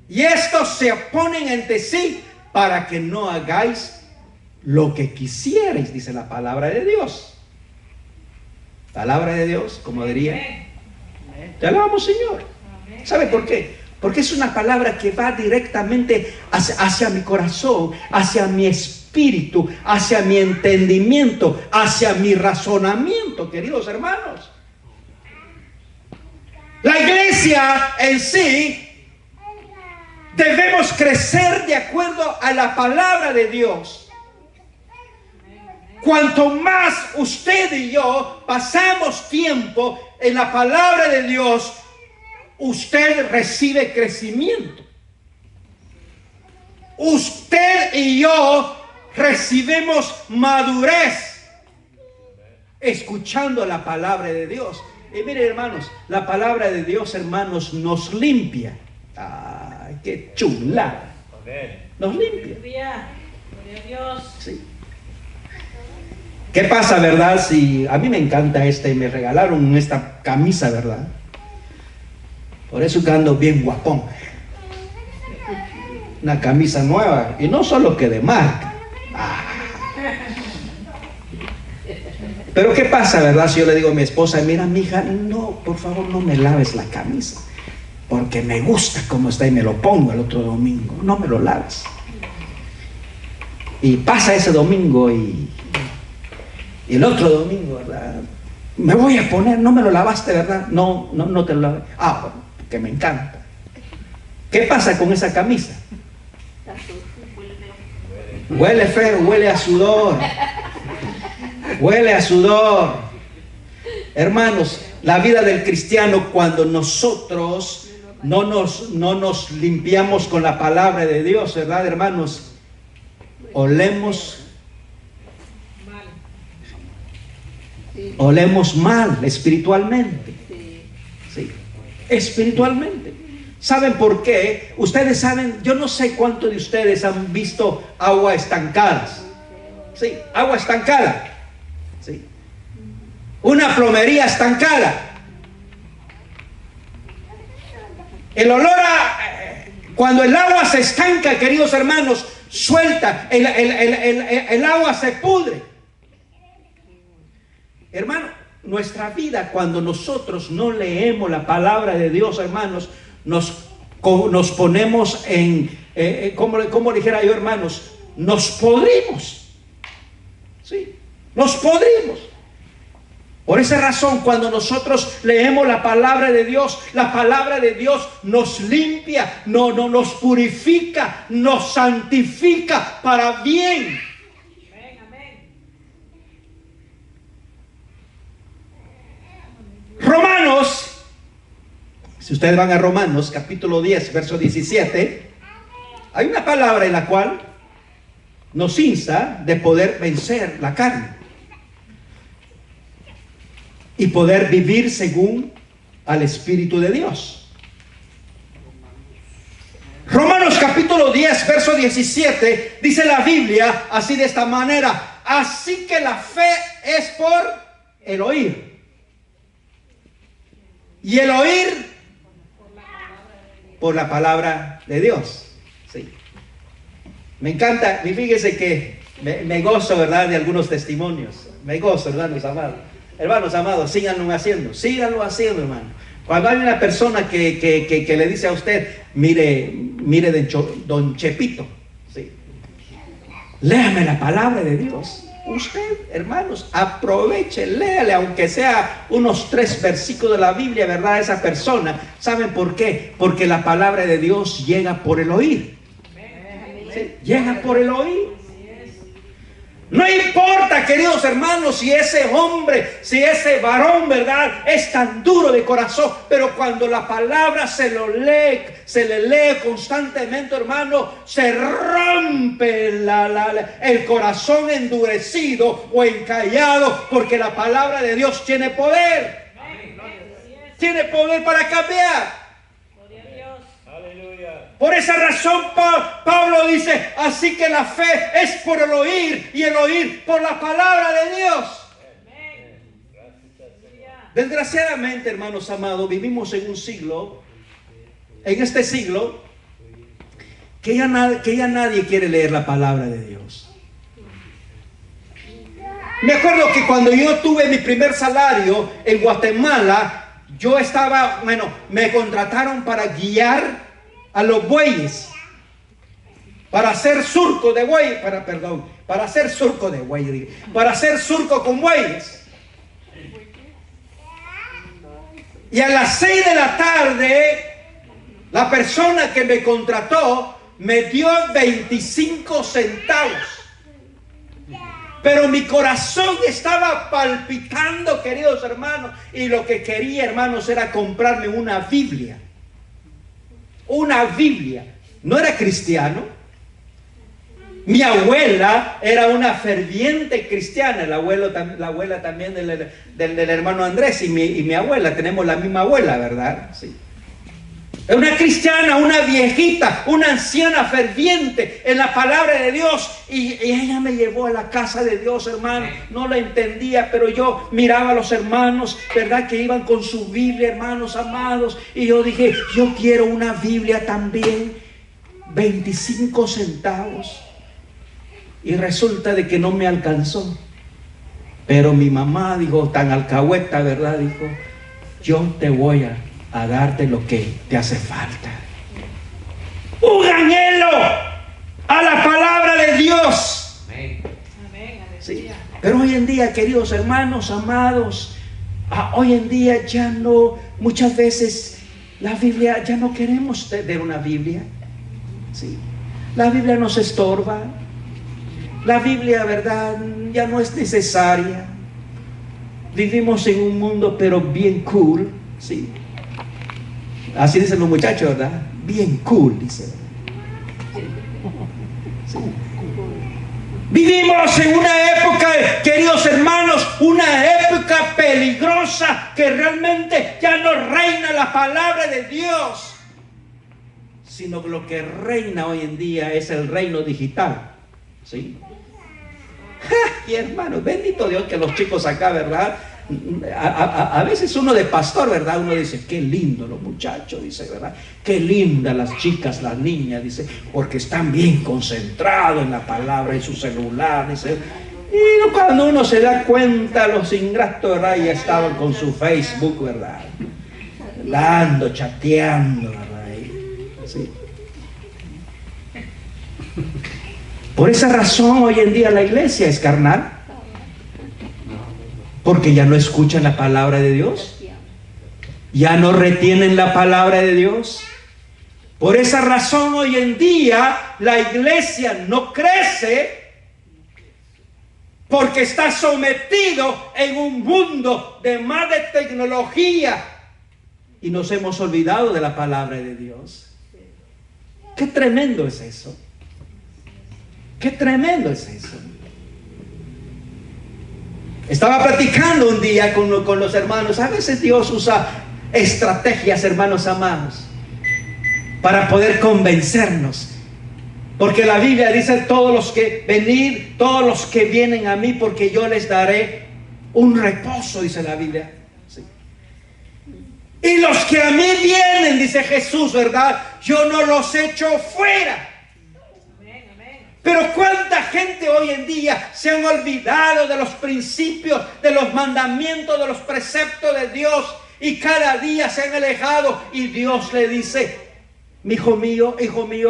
Y estos se oponen entre sí para que no hagáis lo que quisierais, dice la palabra de Dios. Palabra de Dios, como diría. Te alabamos, Señor. ¿Sabe por qué? Porque es una palabra que va directamente hacia mi corazón, hacia mi espíritu, hacia mi entendimiento, hacia mi razonamiento, queridos hermanos. La iglesia en sí debemos crecer de acuerdo a la palabra de Dios. Cuanto más usted y yo pasamos tiempo en la palabra de Dios, usted recibe crecimiento. Usted y yo recibimos madurez escuchando la palabra de Dios. Y miren, hermanos, la palabra de Dios, hermanos, nos limpia. ¡Ay, qué chulada! Nos limpia. Gloria a Dios. Sí. ¿Qué pasa, verdad? Si a mí me encanta me regalaron esta camisa, ¿verdad? Por eso que ando bien guapón. Una camisa nueva, y no solo que de marca. Pero ¿qué pasa, verdad? Si yo le digo a mi esposa, mira, mija, no, por favor, no me laves la camisa. porque me gusta cómo está y me lo pongo el otro domingo. No me lo laves. Y pasa ese domingo y el otro domingo, ¿verdad? Me voy a poner, no me lo lavaste, ¿verdad? No te lo lavé. Ah, bueno, que me encanta. ¿Qué pasa con esa camisa? Huele feo, huele a sudor. Huele a sudor. Hermanos, la vida del cristiano, cuando nosotros no nos limpiamos con la palabra de Dios, ¿verdad, hermanos? Olemos mal espiritualmente. Sí, espiritualmente. ¿Saben por qué? Ustedes saben, yo no sé cuántos de ustedes han visto agua estancada. Sí, agua estancada. Sí. Una plomería estancada. El olor cuando el agua se estanca, queridos hermanos, suelta, el agua se pudre. Hermano, nuestra vida, cuando nosotros no leemos la palabra de Dios, hermanos, nos ponemos en, como dijera yo, hermanos, nos podrimos. Sí, nos podrimos. Por esa razón, cuando nosotros leemos la palabra de Dios nos limpia, nos purifica, nos santifica para bien. Romanos, si ustedes van a Romanos capítulo 10, verso 17, hay una palabra en la cual nos insta de poder vencer la carne y poder vivir según al Espíritu de Dios. Romanos capítulo 10, verso 17, dice la Biblia así, de esta manera: así que la fe es por el oír, y el oír por la palabra de Dios. Sí. Me encanta, y fíjese que me gozo, ¿verdad?, de algunos testimonios. Me gozo, hermanos amados. Hermanos amados, síganlo haciendo, hermano. Cuando hay una persona que le dice a usted, mire don Chepito, ¿sí?, léame la palabra de Dios. Usted, hermanos, aproveche, léale, aunque sea unos 3 versículos de la Biblia, ¿verdad?, a esa persona. ¿Saben por qué? Porque la palabra de Dios llega por el oír. ¿Sí? Llega por el oír. No importa, queridos hermanos, si ese hombre, si ese varón, ¿verdad?, es tan duro de corazón, pero cuando la palabra se le lee constantemente, hermano, se rompe el corazón endurecido o encallado, porque la palabra de Dios tiene poder. Tiene poder para cambiar. Por esa razón Pablo dice, así que la fe es por el oír, y el oír por la palabra de Dios. Desgraciadamente, hermanos amados, vivimos en un siglo, en este siglo, que ya nadie quiere leer la palabra de Dios. Me acuerdo que cuando yo tuve mi primer salario en Guatemala, me contrataron para guiar a los bueyes, para hacer surco de buey, para hacer surco de buey, para hacer surco con bueyes. Y a las 6 de la tarde, la persona que me contrató me dio 25 centavos. Pero mi corazón estaba palpitando, queridos hermanos, y lo que quería, hermanos, era comprarme una Biblia. Una Biblia. No era cristiano. Mi abuela era una ferviente cristiana. La abuela también del hermano Andrés y mi abuela. Tenemos la misma abuela, ¿verdad? Sí. Una cristiana, una viejita, una anciana ferviente en la palabra de Dios. Y ella me llevó a la casa de Dios, hermano. No la entendía, pero yo miraba a los hermanos, ¿verdad?, que iban con su Biblia, hermanos amados. Y yo dije, yo quiero una Biblia también. 25 centavos. Y resulta de que no me alcanzó. Pero mi mamá dijo, tan alcahueta, ¿verdad?, dijo, yo te voy a a darte lo que te hace falta. Un anhelo a la palabra de Dios. Amén. Sí. Pero hoy en día, queridos hermanos amados, hoy en día ya no, muchas veces la Biblia, ya no queremos tener una Biblia. Sí. La Biblia nos estorba. La Biblia, verdad, ya no es necesaria. Vivimos en un mundo pero bien cool, sí. Así dicen los muchachos, ¿verdad? Bien cool, dicen. Sí. Vivimos en una época, queridos hermanos, una época peligrosa, que realmente ya no reina la palabra de Dios, sino que lo que reina hoy en día es el reino digital, ¿sí? Y hermanos, bendito Dios que los chicos acá, ¿verdad? A veces uno de pastor, ¿verdad? Uno dice, qué lindo los muchachos, dice, ¿verdad? Qué lindas las chicas, las niñas, dice, porque están bien concentrados en la palabra, en su celular, dice. Y cuando uno se da cuenta, los ingratos, ¿verdad? Ya estaban con su Facebook, ¿verdad? Hablando, chateando, ¿verdad? Sí. Por esa razón hoy en día la iglesia es carnal, porque ya no escuchan la palabra de Dios, ya no retienen la palabra de Dios. Por esa razón hoy en día la iglesia no crece, porque está sometido en un mundo de más de tecnología y nos hemos olvidado de la palabra de Dios. Qué tremendo es eso. Qué tremendo es eso. Estaba platicando un día con los hermanos. A veces Dios usa estrategias, hermanos amados, para poder convencernos. Porque la Biblia dice, todos los que venid, todos los que vienen a mí, porque yo les daré un reposo, dice la Biblia. Sí. Y los que a mí vienen, dice Jesús, ¿verdad? Yo no los echo fuera. Pero cuánta gente hoy en día se han olvidado de los principios, de los mandamientos, de los preceptos de Dios, y cada día se han alejado, y Dios le dice, hijo mío,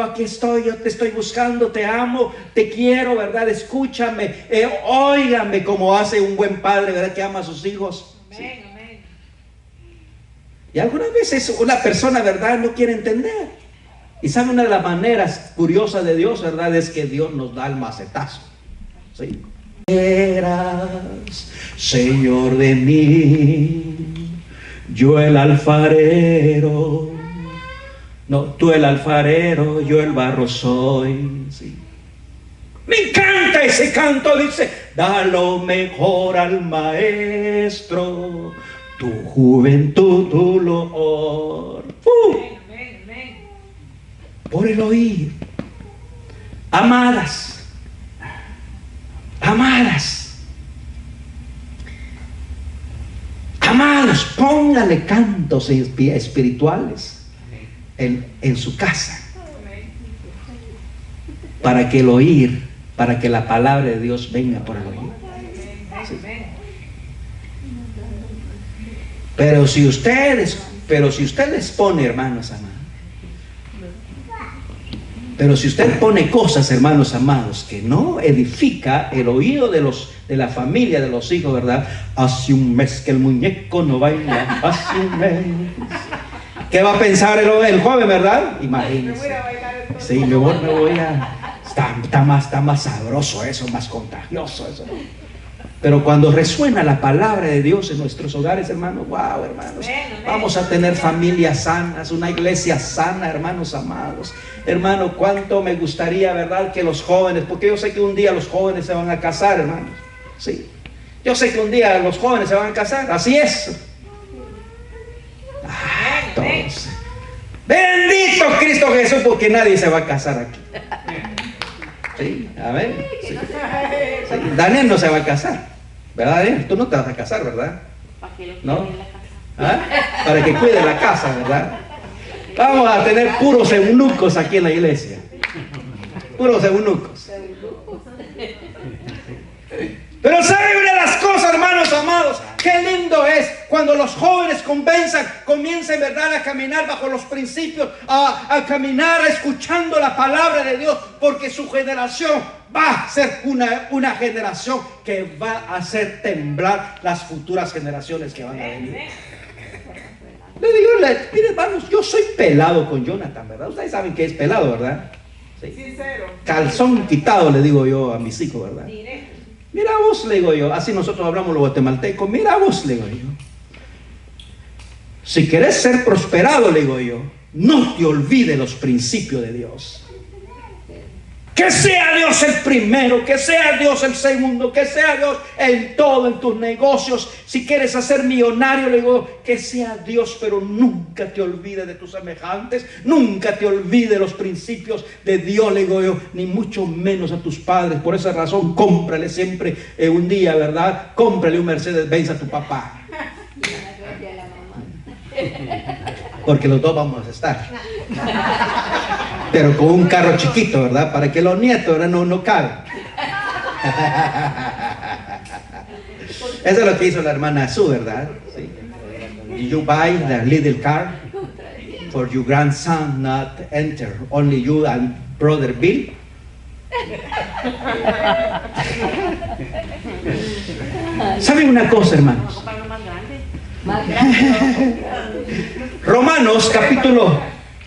aquí estoy, yo te estoy buscando, te amo, te quiero, ¿verdad? Escúchame, óigame, como hace un buen padre, ¿verdad? Que ama a sus hijos. Sí. Y algunas veces una persona, ¿verdad?, no quiere entender. Y sabe, una de las maneras curiosas de Dios, ¿verdad?, es que Dios nos da el macetazo. ¿Sí? Eras, Señor de mí, yo el alfarero. No, tú el alfarero, yo el barro soy. ¿Sí? Me encanta ese canto, dice, da lo mejor al maestro, tu juventud, tu loor. Por el oír. Amadas, amados, póngale cantos espirituales en su casa, para que el oír, para que la palabra de Dios venga por el oír. Sí. Pero si usted les pone, hermanos amados, pero si usted pone cosas, hermanos amados, que no edifica el oído de la familia, de los hijos, ¿verdad? Hace un mes que el muñeco no baila, hace un mes. ¿Qué va a pensar el joven, verdad? Imagínense. Sí, mejor me voy a... Está más sabroso eso, más contagioso eso, ¿no? Pero cuando resuena la palabra de Dios en nuestros hogares, hermanos, wow, hermanos, vamos a tener familias sanas, una iglesia sana, hermanos amados. Hermano, cuánto me gustaría, ¿verdad?, que los jóvenes, porque yo sé que un día los jóvenes se van a casar, hermanos. Sí, yo sé que un día los jóvenes se van a casar, así es. Entonces, bendito Cristo Jesús, porque nadie se va a casar aquí. Sí, a ver. Sí. Sí. Daniel no se va a casar, ¿verdad, Daniel? Tú no te vas a casar, ¿verdad? ¿No? ¿Ah? Para que cuide la casa, ¿verdad? Vamos a tener puros eunucos aquí en la iglesia. Puros eunucos. Pero ¿sabe una de las cosas, hermanos amados? Qué lindo es Cuando los jóvenes comiencen, ¿verdad?, a caminar bajo los principios, a caminar escuchando la palabra de Dios, porque su generación va a ser una generación que va a hacer temblar las futuras generaciones que van a venir. Le digo, mire, hermanos, yo soy pelado con Jonathan, ¿verdad? Ustedes saben que es pelado, ¿verdad? Sí. Sincero. Calzón quitado, le digo yo a mis hijos, ¿verdad? Mira vos, le digo yo, así nosotros hablamos los guatemaltecos, mira vos, le digo yo. Si querés ser prosperado, le digo yo, no te olvides los principios de Dios. Que sea Dios el primero, que sea Dios el segundo, que sea Dios en todo, en tus negocios. Si quieres hacer millonario, le digo, que sea Dios, pero nunca te olvides de tus semejantes, nunca te olvides los principios de Dios, le digo yo, ni mucho menos a tus padres. Por esa razón, cómprale siempre un día, ¿verdad? Cómprale un Mercedes-Benz a tu papá. Porque los dos vamos a estar, pero con un carro chiquito, ¿verdad? Para que los nietos, ¿verdad?, no caben. Eso es lo que hizo la hermana Sue, ¿verdad? Sí. You buy the little car for your grandson not enter, only you and brother Bill. ¿Saben una cosa, hermanos?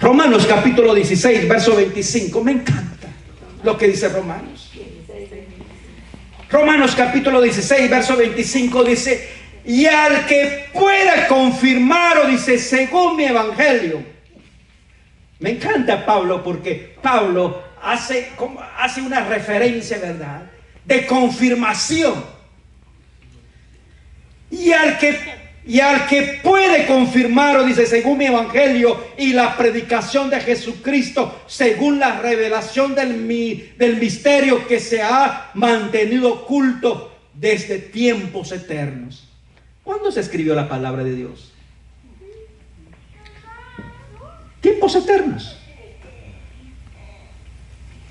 Romanos capítulo 16, verso 25. Me encanta lo que dice Romanos. Romanos capítulo 16, verso 25 dice: y al que pueda confirmar, o dice, según mi evangelio. Me encanta Pablo, porque Pablo hace una referencia, ¿verdad?, de confirmación. Y al que puede confirmar, o dice, según mi evangelio y la predicación de Jesucristo, según la revelación del misterio que se ha mantenido oculto desde tiempos eternos. ¿Cuándo se escribió la palabra de Dios? Tiempos eternos.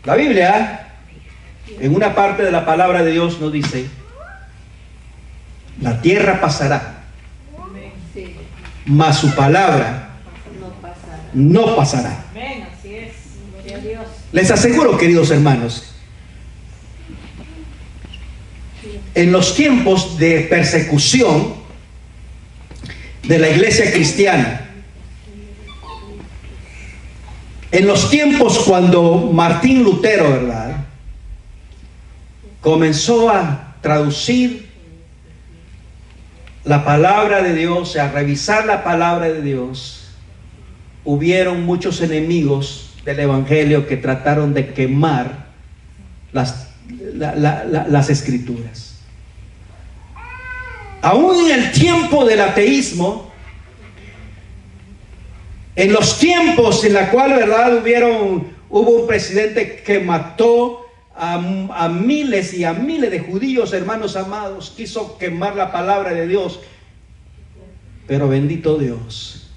La Biblia, en una parte de la palabra de Dios, nos dice: la tierra pasará, mas su palabra no pasará. Amén, así es. Gloria a Dios. Les aseguro, queridos hermanos, en los tiempos de persecución de la iglesia cristiana, en los tiempos cuando Martín Lutero, ¿verdad?, comenzó a traducir la palabra de Dios, a revisar la palabra de Dios, hubieron muchos enemigos del evangelio que trataron de quemar las escrituras. Aún en el tiempo del ateísmo, en los tiempos en la cual, ¿verdad?, hubo un presidente que mató a miles y a miles de judíos, hermanos amados, quiso quemar la palabra de Dios, pero bendito Dios,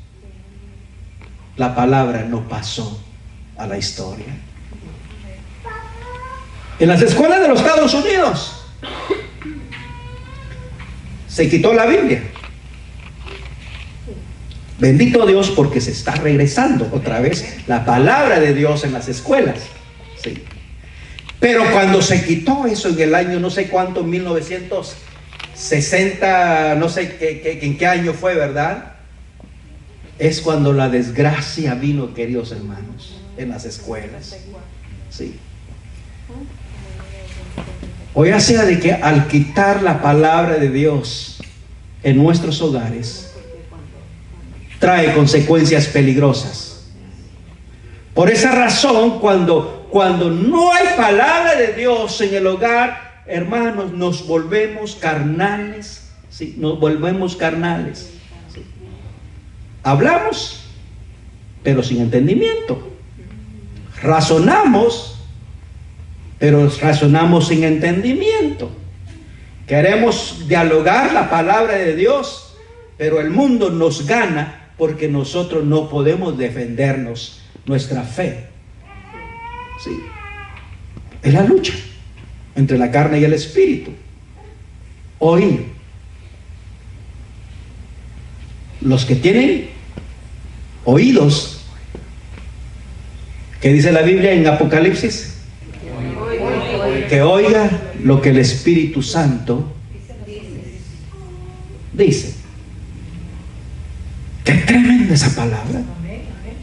la palabra no pasó a la historia. En las escuelas de los Estados Unidos se quitó la Biblia. Bendito Dios, porque se está regresando otra vez la palabra de Dios en las escuelas. Sí. Pero cuando se quitó eso en el año no sé cuánto, 1960, no sé en qué año fue, ¿verdad?, es cuando la desgracia vino, queridos hermanos, en las escuelas. Sí. O ya sea de que al quitar la palabra de Dios en nuestros hogares, trae consecuencias peligrosas. Por esa razón, cuando no hay palabra de Dios en el hogar, hermanos, nos volvemos carnales. ¿Sí? Nos volvemos carnales. ¿Sí? Hablamos, pero sin entendimiento. Razonamos, pero razonamos sin entendimiento. Queremos dialogar la palabra de Dios, pero el mundo nos gana porque nosotros no podemos defendernos nuestra fe. Sí. Es la lucha entre la carne y el espíritu. Oír. los que tienen oídos, ¿qué dice la Biblia en Apocalipsis? Que oiga lo que el Espíritu Santo dice. Qué tremenda esa palabra.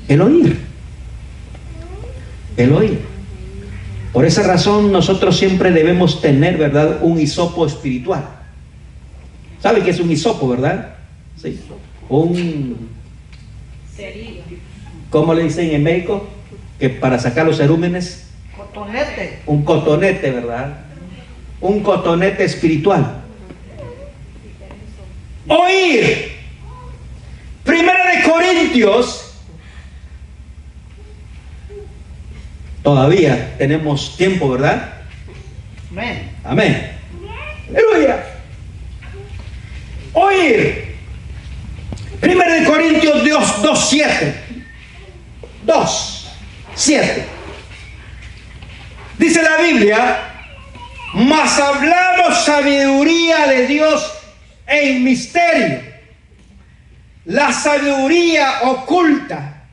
El oír. El oír. Por esa razón nosotros siempre debemos tener, ¿verdad?, un hisopo espiritual. ¿Sabe qué es un hisopo, verdad? Sí. ¿Cómo le dicen en México? Que para sacar los cerúmenes. Cotonete. Un cotonete, ¿verdad? Un cotonete espiritual. Oír. Primera de Corintios. Todavía tenemos tiempo, ¿verdad? Amén. Amén. Aleluya. Oír. Primera de Corintios 2:7. 2:7. Dice la Biblia: mas hablamos sabiduría de Dios en misterio, la sabiduría oculta,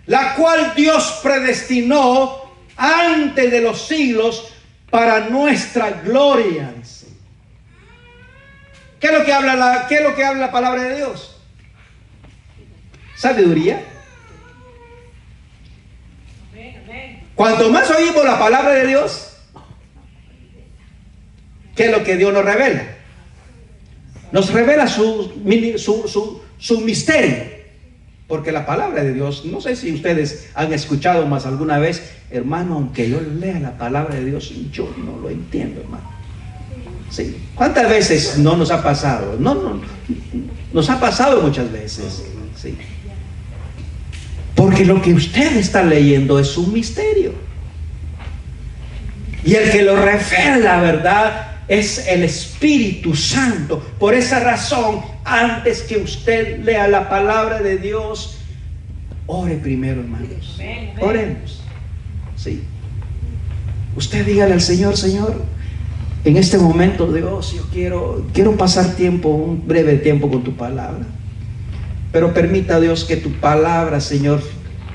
la cual Dios predestinó antes de los siglos para nuestra gloria. ¿Qué es lo que habla la palabra de Dios? Sabiduría. Cuanto más oímos la palabra de Dios, ¿qué es lo que Dios nos revela? Nos revela su misterio. Porque la palabra de Dios, no sé si ustedes han escuchado más alguna vez, hermano, aunque yo lea la palabra de Dios, yo no lo entiendo, hermano. Sí. ¿Cuántas veces no nos ha pasado? No, nos ha pasado muchas veces. Sí. Porque lo que usted está leyendo es un misterio. Y el que lo revela, ¿verdad?, es el Espíritu Santo. Por esa razón, antes que usted lea la palabra de Dios, ore primero, hermanos. Oremos. Sí. Usted dígale al Señor: Señor, en este momento, Dios, yo quiero pasar un breve tiempo con tu palabra. Pero permita, Dios, que tu palabra, Señor,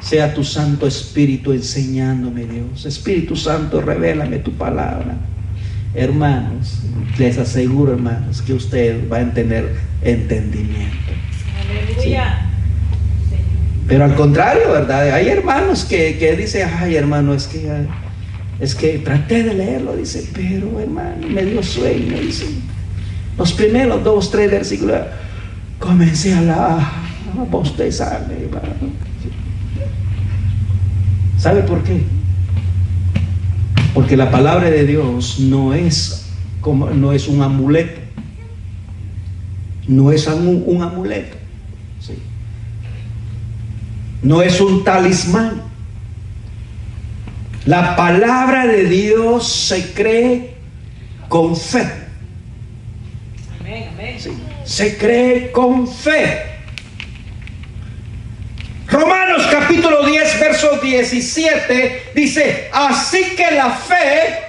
sea tu Santo Espíritu enseñándome, Dios. Espíritu Santo, revélame tu palabra. Hermanos, les aseguro, hermanos, que ustedes van a tener entendimiento. Aleluya. Sí. Pero al contrario, ¿verdad? Hay hermanos que dicen: ay, hermano, es que traté de leerlo, dice, pero hermano, me dio sueño, dice. Los primeros 2, 3 versículos, comencé a bostezarme, hermano. ¿Sabe por qué? Porque la palabra de Dios no es un amuleto. No es un amuleto. ¿Sí? No es un talismán. La palabra de Dios se cree con fe. Amén, amén. Sí, se cree con fe. Romanos capítulo 10, verso 17 dice: así que la fe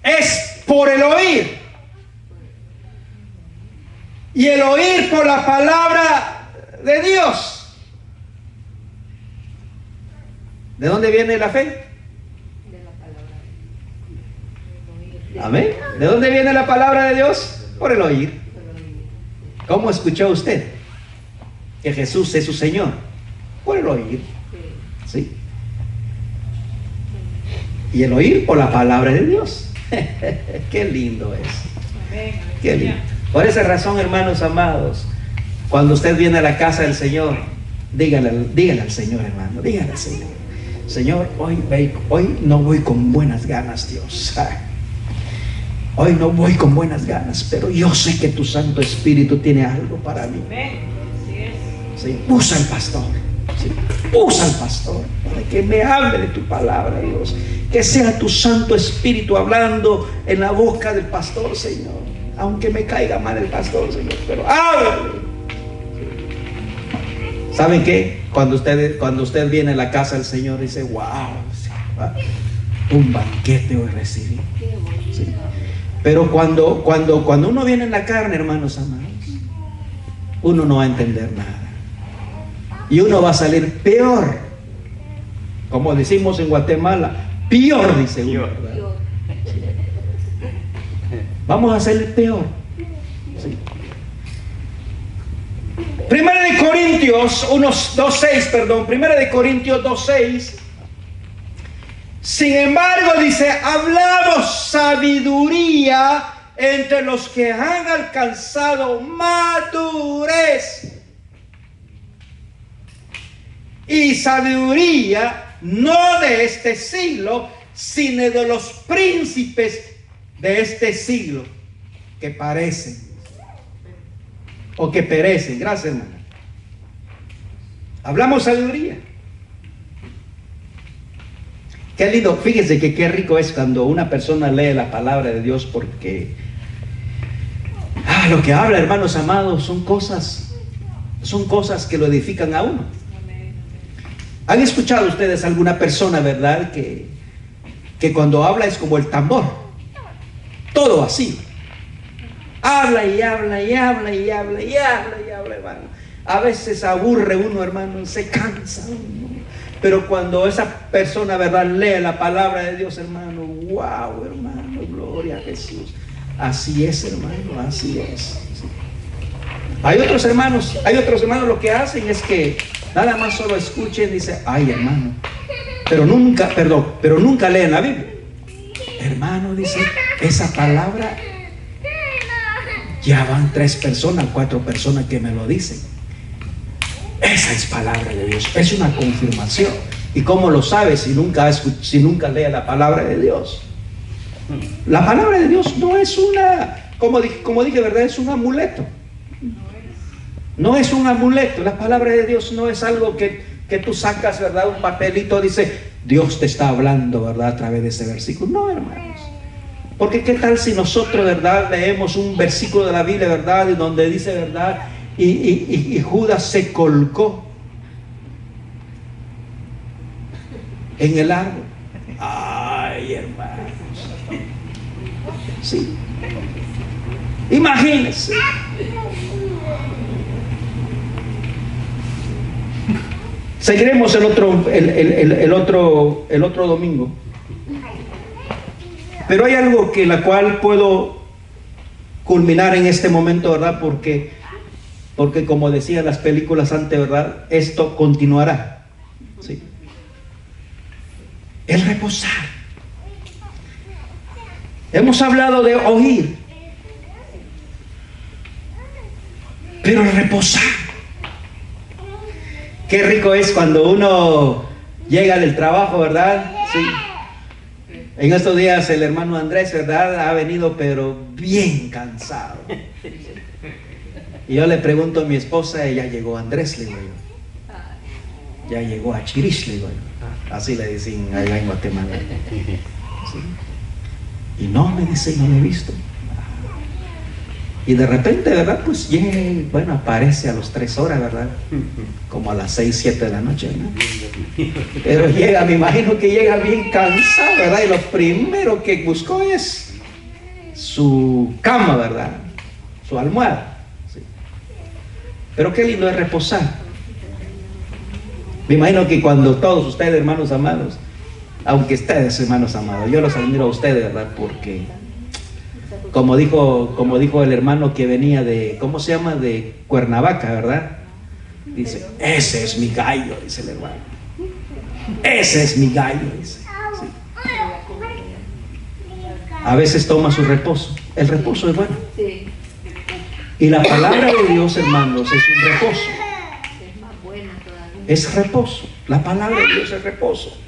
es por el oír, y el oír por la palabra de Dios. ¿De dónde viene la fe? Amén. ¿De dónde viene la palabra de Dios? Por el oír. ¿Cómo escuchó usted que Jesús es su Señor? Por el oír. ¿Sí? Y el oír por la palabra de Dios. Qué lindo es. Qué lindo. Por esa razón, hermanos amados, cuando usted viene a la casa del Señor, dígale al Señor, hermano, dígale al Señor: Señor, hoy no voy con buenas ganas, Dios. Hoy no voy con buenas ganas, pero yo sé que tu Santo Espíritu tiene algo para mí. Sí, usa al pastor. Sí, usa al pastor para que me hable de tu palabra, Dios. Que sea tu Santo Espíritu hablando en la boca del pastor, Señor. Aunque me caiga mal el pastor, Señor, pero háblale. ¿Saben qué? Cuando usted viene a la casa del Señor, dice: wow, un banquete hoy recibí. Sí. Pero cuando uno viene en la carne, hermanos amados, uno no va a entender nada. Y uno va a salir peor. Como decimos en Guatemala, peor, dice uno, ¿verdad? Vamos a salir peor. Sí. Primera de Corintios 2:6. Sin embargo, dice, hablamos sabiduría entre los que han alcanzado madurez. Y sabiduría no de este siglo, sino de los príncipes de este siglo, que parecen o que perecen. Gracias, hermano. Hablamos sabiduría. Qué lindo, fíjense que qué rico es cuando una persona lee la palabra de Dios, porque lo que habla, hermanos amados, son cosas que lo edifican a uno. ¿Han escuchado ustedes alguna persona, verdad, que cuando habla es como el tambor? Todo así. Habla y habla y habla y habla y habla y habla, hermano. A veces aburre uno, hermano, se cansa uno. Pero cuando esa persona, verdad, lee la palabra de Dios, hermano, wow, hermano, gloria a Jesús. Así es, hermano, así es. Sí. Hay otros hermanos lo que hacen es que nada más solo escuchen, dice, ay, hermano, pero nunca leen la Biblia. Hermano, dice, esa palabra, ya van 3 personas, 4 personas que me lo dicen. Esa es palabra de Dios, es una confirmación. ¿Y cómo lo sabes si nunca lee la palabra de Dios? La palabra de Dios no es como dije, ¿verdad? Es un amuleto. No es un amuleto. La palabra de Dios no es algo que tú sacas, ¿verdad? Un papelito, dice, Dios te está hablando, ¿verdad? A través de ese versículo. No, hermanos. Porque qué tal si nosotros, ¿verdad? Leemos un versículo de la Biblia, ¿verdad? Donde dice, ¿verdad? Y Judas se colgó en el árbol. Ay, hermanos. Sí. Imagínense. Seguiremos el otro domingo. Pero hay algo que la cual puedo culminar en este momento, ¿verdad? Porque como decían las películas antes, ¿verdad? Esto continuará. ¿Sí? El reposar. Hemos hablado de oír, pero el reposar. Qué rico es cuando uno llega del trabajo, ¿verdad? Sí. En estos días el hermano Andrés, ¿verdad? Ha venido pero bien cansado. Y yo le pregunto a mi esposa, ella llegó a Andrés, le digo yo. Ya llegó a Chirish, le digo yo. Así le dicen allá en Guatemala. ¿Sí? Y no, me dice, no lo he visto. Y de repente, ¿verdad? Pues llega, bueno, aparece a las 3 horas, ¿verdad? Como a las 6, 7 de la noche, ¿no? Pero llega, me imagino que llega bien cansado, ¿verdad? Y lo primero que buscó es su cama, ¿verdad? Su almohada. ¿Sí? Pero qué lindo es reposar. Me imagino que cuando todos ustedes, hermanos amados, aunque ustedes, hermanos amados, yo los admiro a ustedes, ¿verdad? Porque como dijo el hermano que venía de, ¿cómo se llama? De Cuernavaca, ¿verdad? Dice, ese es mi gallo, dice el hermano. Ese es mi gallo, dice. Sí. A veces toma su reposo. El reposo es bueno. Sí. Y la palabra de Dios, hermanos, es un reposo. Es más buena todavía. Es reposo. La palabra de Dios es reposo.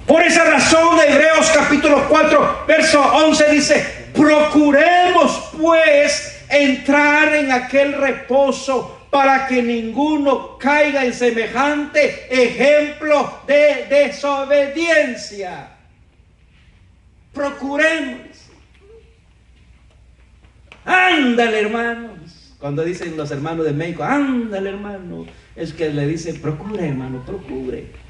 Por esa razón, Hebreos capítulo 4, verso 11 dice, procuremos pues entrar en aquel reposo para que ninguno caiga en semejante ejemplo de desobediencia. Procuremos. Ándale, hermanos. Cuando dicen los hermanos de México, ándale, hermano, es que le dicen, procure, hermano, procure.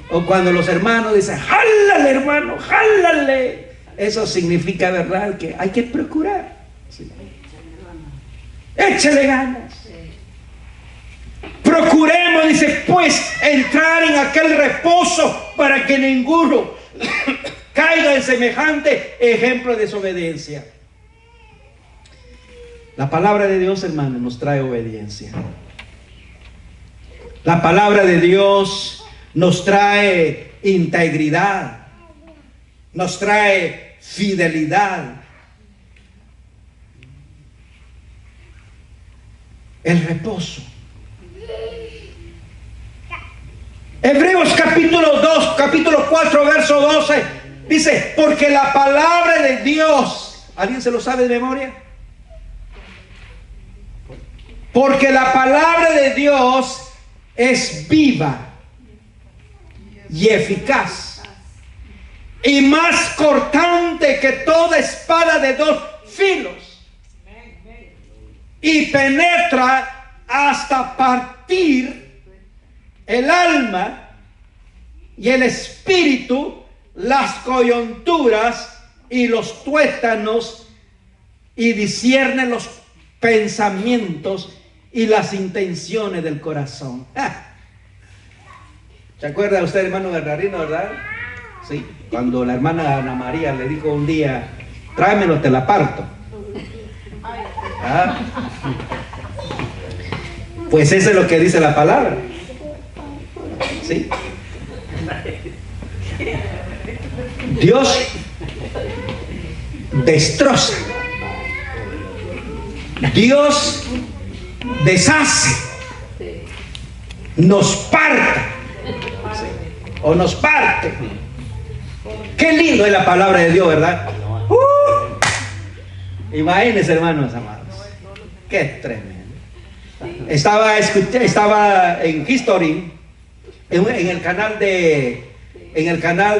O cuando los hermanos dicen, jálale, hermano, jálale. Eso significa, ¿verdad?, que hay que procurar. Sí. Échale ganas. Procuremos, dice, pues, entrar en aquel reposo para que ninguno caiga en semejante ejemplo de desobediencia. La palabra de Dios, hermano, nos trae obediencia. La palabra de Dios nos trae integridad, nos trae fidelidad. El reposo. Hebreos capítulo 2, capítulo 4, verso 12, dice, porque la palabra de Dios, ¿alguien se lo sabe de memoria? Porque la palabra de Dios es viva y eficaz y más cortante que toda espada de dos filos y penetra hasta partir el alma y el espíritu, las coyunturas y los tuétanos, y discierne los pensamientos y las intenciones del corazón. ¿Se acuerda usted, hermano Bernardino, verdad? Sí, cuando la hermana Ana María le dijo un día, tráemelo, te la parto. ¿Ah? Pues eso es lo que dice la palabra. ¿Sí? Dios destroza, Dios deshace, nos parte, o nos parte. Qué lindo es la palabra de Dios, ¿verdad? Imagínense, hermanos amados, qué tremendo. Estaba en History, en el canal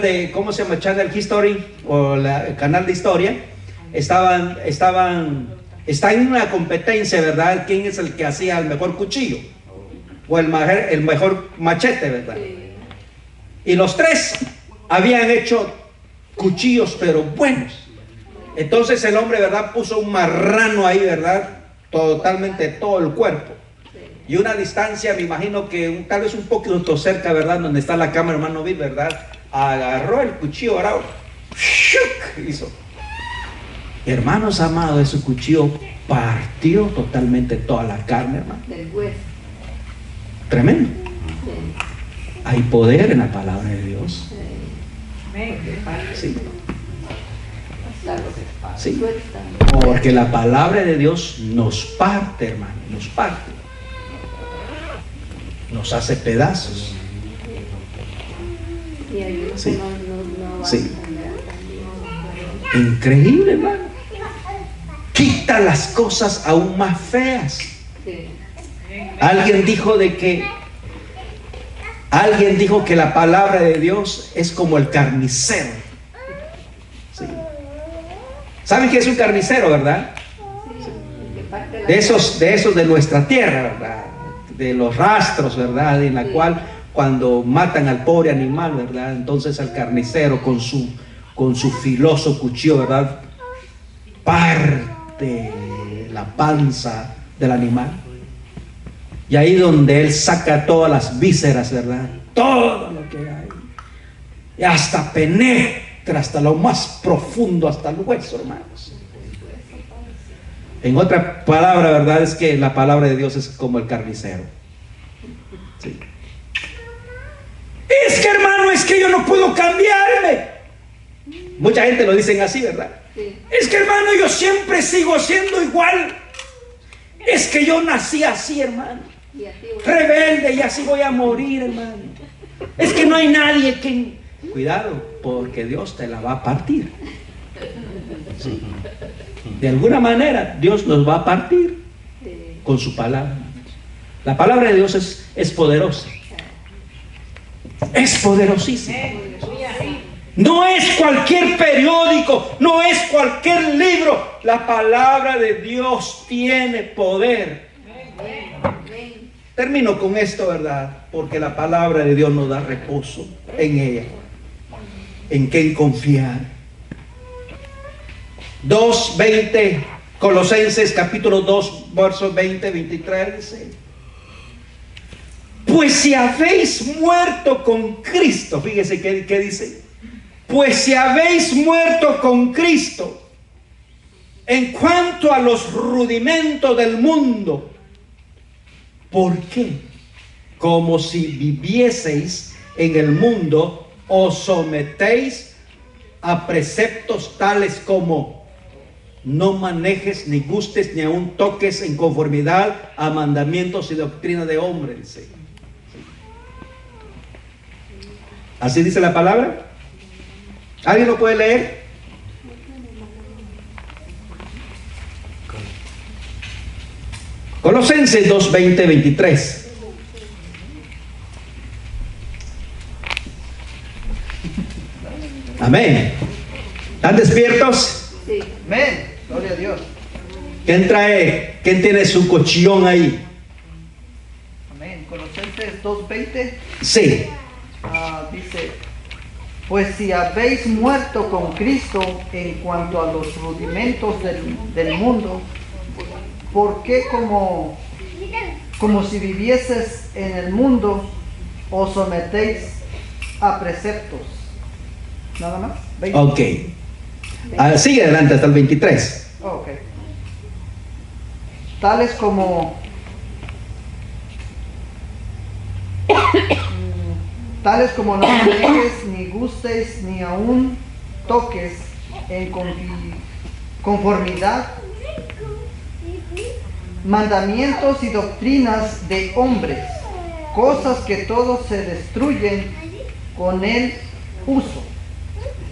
de, ¿cómo se llama? Channel History, o el canal de historia. Está en una competencia, ¿verdad? ¿Quién es el que hacía el mejor cuchillo? O el mejor machete, ¿verdad? Y los tres habían hecho cuchillos, pero buenos. Entonces el hombre, ¿verdad? Puso un marrano ahí, ¿verdad? Totalmente todo el cuerpo. Y una distancia, me imagino que tal vez un poquito cerca, ¿verdad? Donde está la cámara, hermano Bill, ¿verdad? Agarró el cuchillo, ¿verdad? Hizo. Hermanos amados, ese cuchillo partió totalmente toda la carne, hermano. Del hueso. Tremendo. Hay poder en la palabra de Dios. Sí. Sí. Porque la palabra de Dios nos parte, hermano, nos parte. Nos hace pedazos. Sí. Sí. Increíble, hermano. Quita las cosas aún más feas. Alguien dijo que la palabra de Dios es como el carnicero. Sí. ¿Saben qué es un carnicero, verdad? De esos de nuestra tierra, ¿verdad? De los rastros, ¿verdad? En la cual cuando matan al pobre animal, ¿verdad? Entonces el carnicero con su filoso cuchillo, ¿verdad? Parte la panza del animal. Y ahí donde él saca todas las vísceras, ¿verdad? Todo lo que hay. Y hasta penetra hasta lo más profundo, hasta el hueso, hermanos. En otra palabra, ¿verdad? Es que la palabra de Dios es como el carnicero. Sí. Es que, hermano, es que yo no puedo cambiarme. Mucha gente lo dicen así, ¿verdad? Sí. Es que, hermano, yo siempre sigo siendo igual. Es que yo nací así, hermano. Rebelde, y así voy a morir, hermano. Es que no hay nadie que... Cuidado, porque Dios te la va a partir. Sí. De alguna manera Dios nos va a partir con su palabra. La palabra de Dios es poderosa. Es poderosísima. No es cualquier periódico, no es cualquier libro. La palabra de Dios tiene poder. Termino con esto, ¿verdad? Porque la palabra de Dios nos da reposo en ella. ¿En qué confiar? 2:20 Colosenses capítulo 2, versos 20, 23 dice: pues si habéis muerto con Cristo, fíjese qué dice, pues si habéis muerto con Cristo en cuanto a los rudimentos del mundo. ¿Por qué? Como si vivieseis en el mundo, os sometéis a preceptos tales como: no manejes, ni gustes, ni aun toques en conformidad a mandamientos y doctrina de hombres. Dice. ¿Así dice la palabra? ¿Alguien lo puede leer? Colosenses 2, 20, 23. Amén. ¿Están despiertos? Sí. Amén. Gloria a Dios. ¿Quién tiene su cochillón ahí? Amén. Colosenses 2:20 Sí. dice: pues si habéis muerto con Cristo en cuanto a los rudimentos del mundo, ¿por qué como si vivieses en el mundo os sometéis a preceptos? Nada más. 20. Ok. Sigue adelante hasta el 23. Ok. Tales como no manejes, ni gustes, ni aun toques en conformidad mandamientos y doctrinas de hombres, cosas que todos se destruyen con el uso.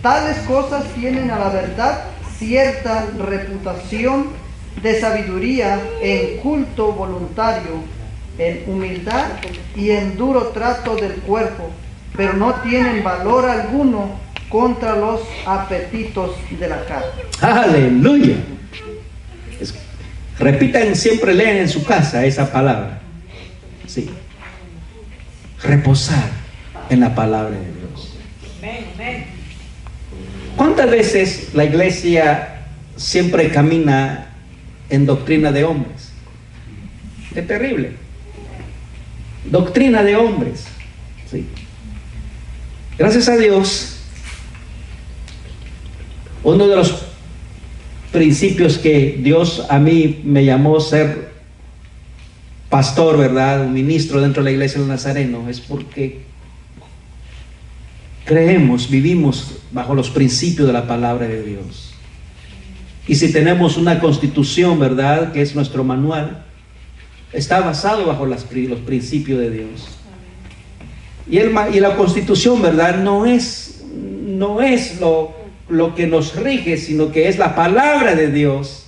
Tales cosas tienen a la verdad cierta reputación de sabiduría en culto voluntario, en humildad y en duro trato del cuerpo, pero no tienen valor alguno contra los apetitos de la carne. Aleluya. Repitan, siempre leen en su casa esa palabra. Sí. Reposar en la palabra de Dios. ¿Cuántas veces la iglesia siempre camina en doctrina de hombres? Qué terrible. Doctrina de hombres. Sí. Gracias a Dios, uno de los principios que Dios a mí me llamó ser pastor, ¿verdad? Un ministro dentro de la iglesia del Nazareno, es porque creemos, vivimos bajo los principios de la palabra de Dios. Y si tenemos una constitución, ¿verdad?, que es nuestro manual, está basado bajo los principios de Dios. Y la constitución, ¿verdad?, no es lo que nos rige, sino que es la palabra de Dios.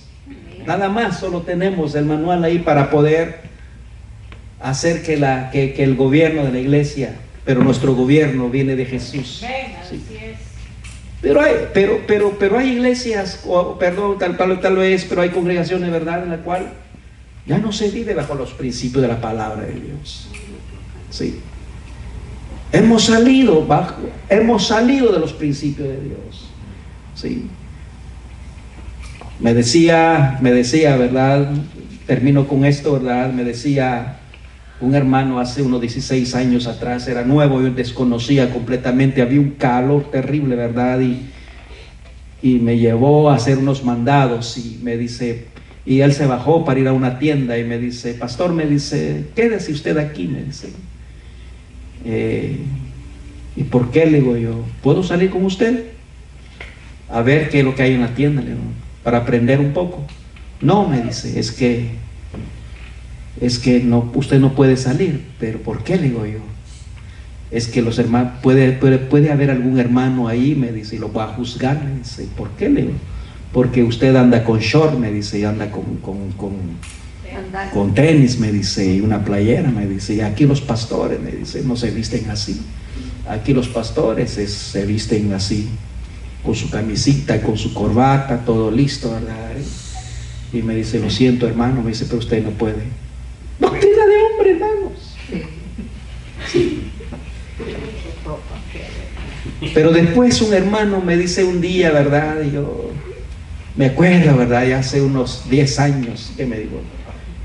Nada más, solo tenemos el manual ahí para poder hacer que el gobierno de la iglesia, pero nuestro gobierno viene de Jesús. Sí. Pero hay iglesias, tal vez, pero hay congregaciones, ¿verdad?, en la cual ya no se vive bajo los principios de la palabra de Dios. Sí. Hemos salido de los principios de Dios. Sí. Me decía, ¿verdad? Termino con esto, ¿verdad? Me decía un hermano hace unos 16 años atrás, era nuevo, yo desconocía completamente, había un calor terrible, ¿verdad? Y me llevó a hacer unos mandados y me dice, y él se bajó para ir a una tienda y me dice, pastor, me dice, quédese usted aquí, me dice. ¿Y por qué? Le digo yo, ¿puedo salir con usted? A ver qué es lo que hay en la tienda, le digo, para aprender un poco. No, me dice, es que no, usted no puede salir. ¿Pero por qué? Le digo yo. Es que los hermanos, puede haber algún hermano ahí, me dice, y lo va a juzgar, me dice. ¿Por qué? Le digo, porque usted anda con short, me dice, y anda con tenis, me dice, y una playera, me dice, y aquí los pastores, me dice, no se visten así. Aquí los pastores se visten así, con su camisita, con su corbata, todo listo, ¿verdad? Y me dice, lo siento, hermano, me dice, pero usted no puede. Doctrina de hombre, hermanos. Sí. Pero después un hermano me dice un día, ¿verdad? Y Me acuerdo, ¿verdad? Ya hace unos 10 años que me dijo,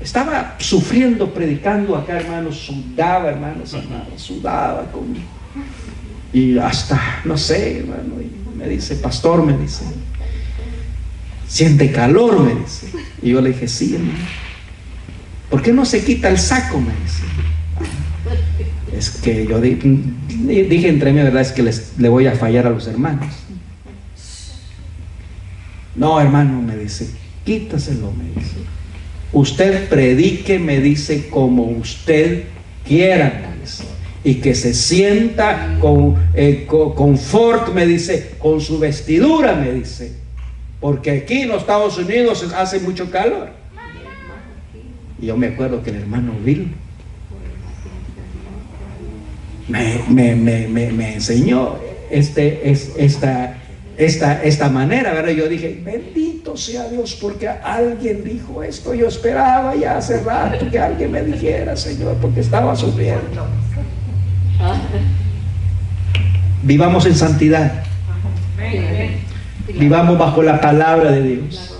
estaba sufriendo, predicando acá, hermanos, sudaba, hermanos, sudaba conmigo. Y hasta, no sé, hermano, y me dice, pastor, me dice, siente calor, me dice. Y yo le dije, sí, hermano. ¿Por qué no se quita el saco? Me dice. Es que yo dije entre mí, verdad, es que le voy a fallar a los hermanos. No, hermano, me dice, quítaselo, me dice. Usted predique, me dice, como usted quiera, me dice. Y que se sienta con confort, me dice, con su vestidura, me dice. Porque aquí en los Estados Unidos hace mucho calor. Y yo me acuerdo que el hermano Bill me enseñó esta manera, ¿verdad? Yo dije, bendito sea Dios, porque alguien dijo esto. Yo esperaba ya hace rato que alguien me dijera, Señor, porque estaba sufriendo. Vivamos en santidad. Vivamos bajo la palabra de Dios.